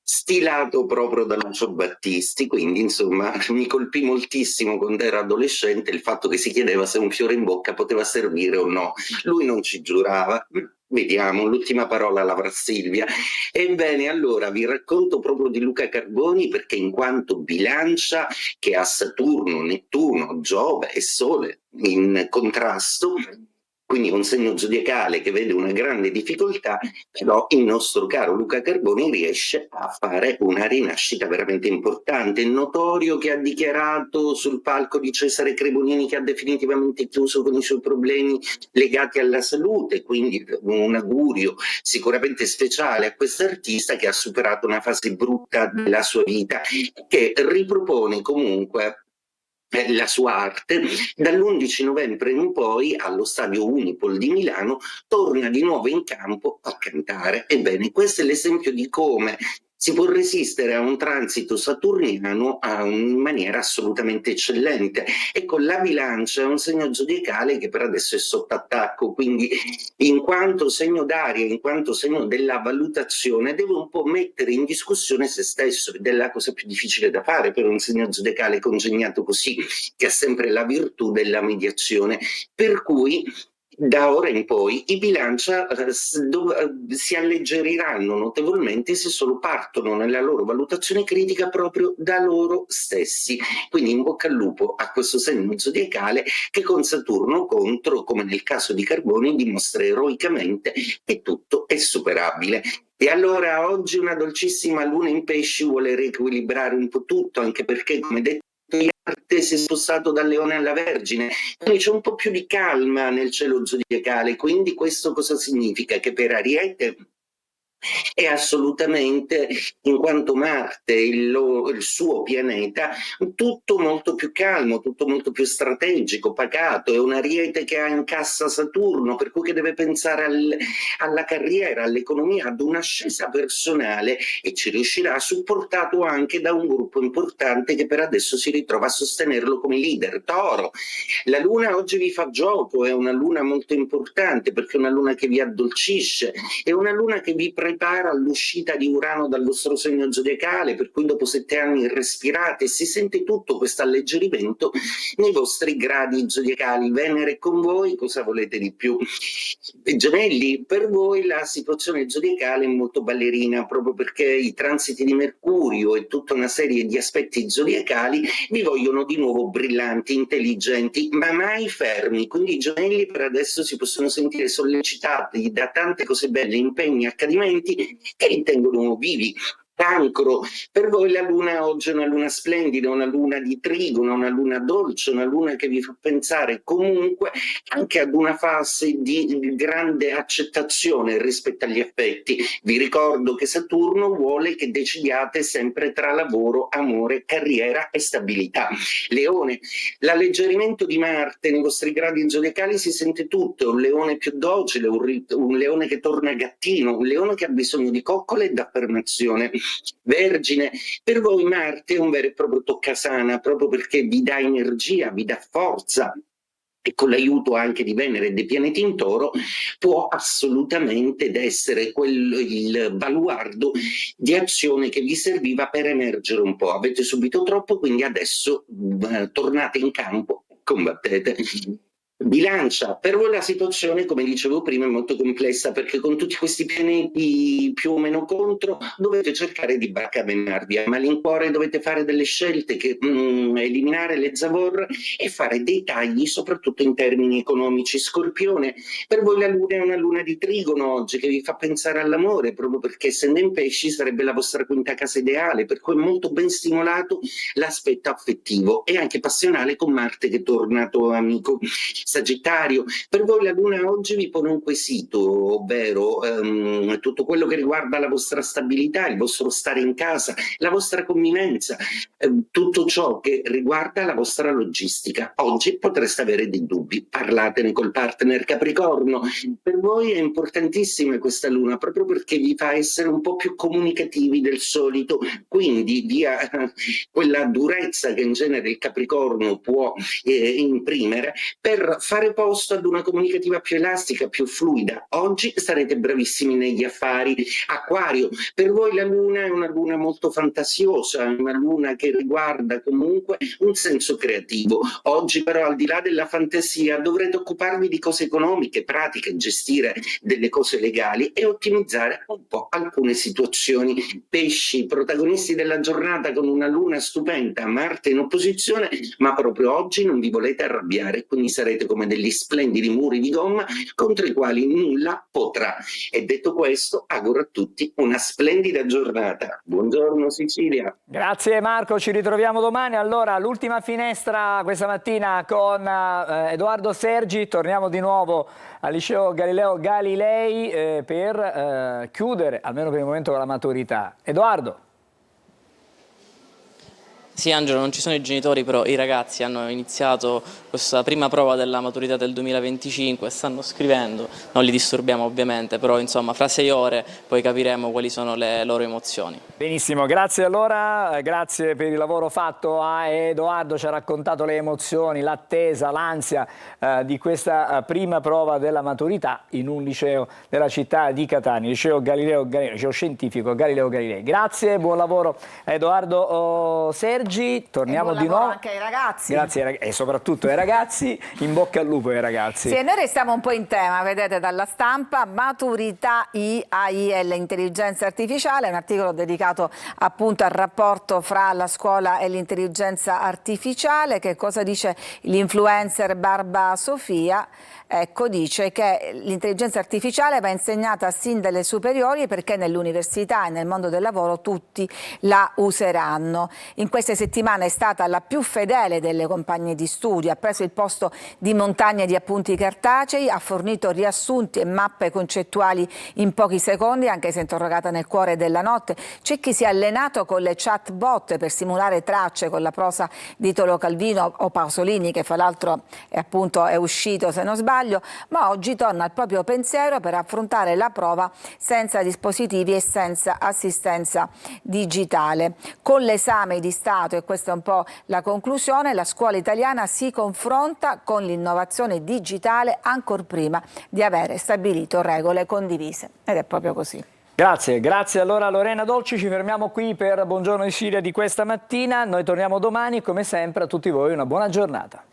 stilato proprio da Lucio Battisti. Quindi insomma mi colpì moltissimo quando ero adolescente il fatto che si chiedeva se un fiore in bocca poteva servire o no. Lui non ci giurava. Vediamo, l'ultima parola l'avrà Silvia. Ebbene, allora vi racconto proprio di Luca Carboni, perché in quanto bilancia che ha Saturno, Nettuno, Giove e Sole in contrasto, quindi un segno zodiacale che vede una grande difficoltà, però il nostro caro Luca Carboni riesce a fare una rinascita veramente importante. È notorio che ha dichiarato sul palco di Cesare Cremonini che ha definitivamente chiuso con i suoi problemi legati alla salute, quindi un augurio sicuramente speciale a quest'artista che ha superato una fase brutta della sua vita, che ripropone comunque la sua arte. Dall'11 novembre in poi allo Stadio Unipol di Milano torna di nuovo in campo a cantare. Ebbene, questo è l'esempio di come si può resistere a un transito saturniano in maniera assolutamente eccellente. Ecco, la bilancia è un segno zodiacale che per adesso è sotto attacco, quindi in quanto segno d'aria, in quanto segno della valutazione, deve un po' mettere in discussione se stesso, ed è la cosa più difficile da fare per un segno zodiacale congegnato così, che ha sempre la virtù della mediazione. Per cui da ora in poi i bilancia si alleggeriranno notevolmente se solo partono nella loro valutazione critica proprio da loro stessi. Quindi in bocca al lupo a questo segno zodiacale che con Saturno contro, come nel caso di Carboni, dimostra eroicamente che tutto è superabile. E allora oggi una dolcissima luna in pesci vuole riequilibrare un po' tutto, anche perché, come detto, Marte si è spostato dal Leone alla Vergine, quindi c'è un po' più di calma nel cielo zodiacale. Quindi questo cosa significa? Che per Ariete è assolutamente, in quanto Marte il suo pianeta, tutto molto più calmo, tutto molto più strategico, pacato. È un Ariete che ha in cassa Saturno, per cui che deve pensare alla carriera, all'economia, ad un'ascesa personale, e ci riuscirà, supportato anche da un gruppo importante che per adesso si ritrova a sostenerlo come leader. Toro, la luna oggi vi fa gioco, è una luna molto importante perché è una luna che vi addolcisce, è una luna che vi prepara all'uscita di Urano dal vostro segno zodiacale, per cui dopo 7 anni respirate e si sente tutto questo alleggerimento nei vostri gradi zodiacali. Venere con voi, cosa volete di più? Gemelli, per voi la situazione zodiacale è molto ballerina, proprio perché i transiti di Mercurio e tutta una serie di aspetti zodiacali vi vogliono di nuovo brillanti, intelligenti, ma mai fermi. Quindi i gemelli per adesso si possono sentire sollecitati da tante cose belle, impegni, accadimenti che li tengono vivi. Cancro, per voi la luna oggi è una luna splendida, una luna di trigono, una luna dolce, una luna che vi fa pensare comunque anche ad una fase di grande accettazione rispetto agli affetti. Vi ricordo che Saturno vuole che decidiate sempre tra lavoro, amore, carriera e stabilità. Leone, l'alleggerimento di Marte nei vostri gradi zodiacali si sente tutto, è un leone più docile, un leone che torna gattino, un leone che ha bisogno di coccole e d'affermazione. Vergine, per voi Marte è un vero e proprio toccasana, proprio perché vi dà energia, vi dà forza, e con l'aiuto anche di Venere e dei pianeti in Toro può assolutamente essere il baluardo di azione che vi serviva per emergere un po'. Avete subito troppo, quindi adesso tornate in campo e combattete. Bilancia, per voi la situazione, come dicevo prima, è molto complessa, perché con tutti questi pianeti più o meno contro dovete cercare di barcamenarvi. A malincuore dovete fare delle scelte, che eliminare le zavorre e fare dei tagli, soprattutto in termini economici. Scorpione, per voi la luna è una luna di trigono oggi che vi fa pensare all'amore, proprio perché essendo in pesci sarebbe la vostra quinta casa ideale, per cui è molto ben stimolato l'aspetto affettivo e anche passionale con Marte che è tornato amico. Sagittario, per voi la luna oggi vi pone un quesito, ovvero tutto quello che riguarda la vostra stabilità, il vostro stare in casa, la vostra convivenza, tutto ciò che riguarda la vostra logistica. Oggi potreste avere dei dubbi, parlatene col partner. Capricorno, per voi è importantissima questa luna proprio perché vi fa essere un po' più comunicativi del solito, quindi via quella durezza che in genere il Capricorno può imprimere, per fare posto ad una comunicativa più elastica, più fluida. Oggi sarete bravissimi negli affari. Acquario, per voi la luna è una luna molto fantasiosa, una luna che riguarda comunque un senso creativo. Oggi però, al di là della fantasia, dovrete occuparvi di cose economiche, pratiche, gestire delle cose legali e ottimizzare un po' alcune situazioni. Pesci, protagonisti della giornata con una luna stupenda, Marte in opposizione, ma proprio oggi non vi volete arrabbiare, quindi sarete come degli splendidi muri di gomma contro i quali nulla potrà. E detto questo, auguro a tutti una splendida giornata. Buongiorno Sicilia. Grazie Marco, ci ritroviamo domani. Allora, l'ultima finestra questa mattina con Edoardo Sergi, torniamo di nuovo al liceo Galileo Galilei per chiudere, almeno per il momento, con la maturità. Edoardo. Sì Angelo, non ci sono i genitori, però i ragazzi hanno iniziato questa prima prova della maturità del 2025, stanno scrivendo, non li disturbiamo ovviamente, però insomma fra 6 ore poi capiremo quali sono le loro emozioni. Benissimo, grazie allora, grazie per il lavoro fatto a Edoardo, ci ha raccontato le emozioni, l'attesa, l'ansia di questa prima prova della maturità in un liceo della città di Catania, liceo Galileo Galilei, liceo scientifico Galileo Galilei. Grazie, buon lavoro a Edoardo Sergi. Torniamo di nuovo anche ai ragazzi. Grazie e soprattutto ai ragazzi, in bocca al lupo ai ragazzi. Sì, noi restiamo un po' in tema, vedete dalla stampa, maturità AI, l'intelligenza artificiale, un articolo dedicato appunto al rapporto fra la scuola e l'intelligenza artificiale. Che cosa dice l'influencer Barba Sofia? Ecco, dice che l'intelligenza artificiale va insegnata sin dalle superiori perché nell'università e nel mondo del lavoro tutti la useranno. In queste settimane è stata la più fedele delle compagne di studio, ha preso il posto di montagne di appunti cartacei, ha fornito riassunti e mappe concettuali in pochi secondi, anche se interrogata nel cuore della notte. C'è chi si è allenato con le chatbot per simulare tracce con la prosa di Italo Calvino o Pasolini, che fra l'altro è uscito se non sbaglio, ma oggi torna al proprio pensiero per affrontare la prova senza dispositivi e senza assistenza digitale. Con l'esame di Stato, e questa è un po' la conclusione, la scuola italiana si confronta con l'innovazione digitale ancor prima di avere stabilito regole condivise. Ed è proprio così. Grazie, grazie allora a Lorena Dolci, ci fermiamo qui per Buongiorno Sicilia di questa mattina, noi torniamo domani, come sempre a tutti voi una buona giornata.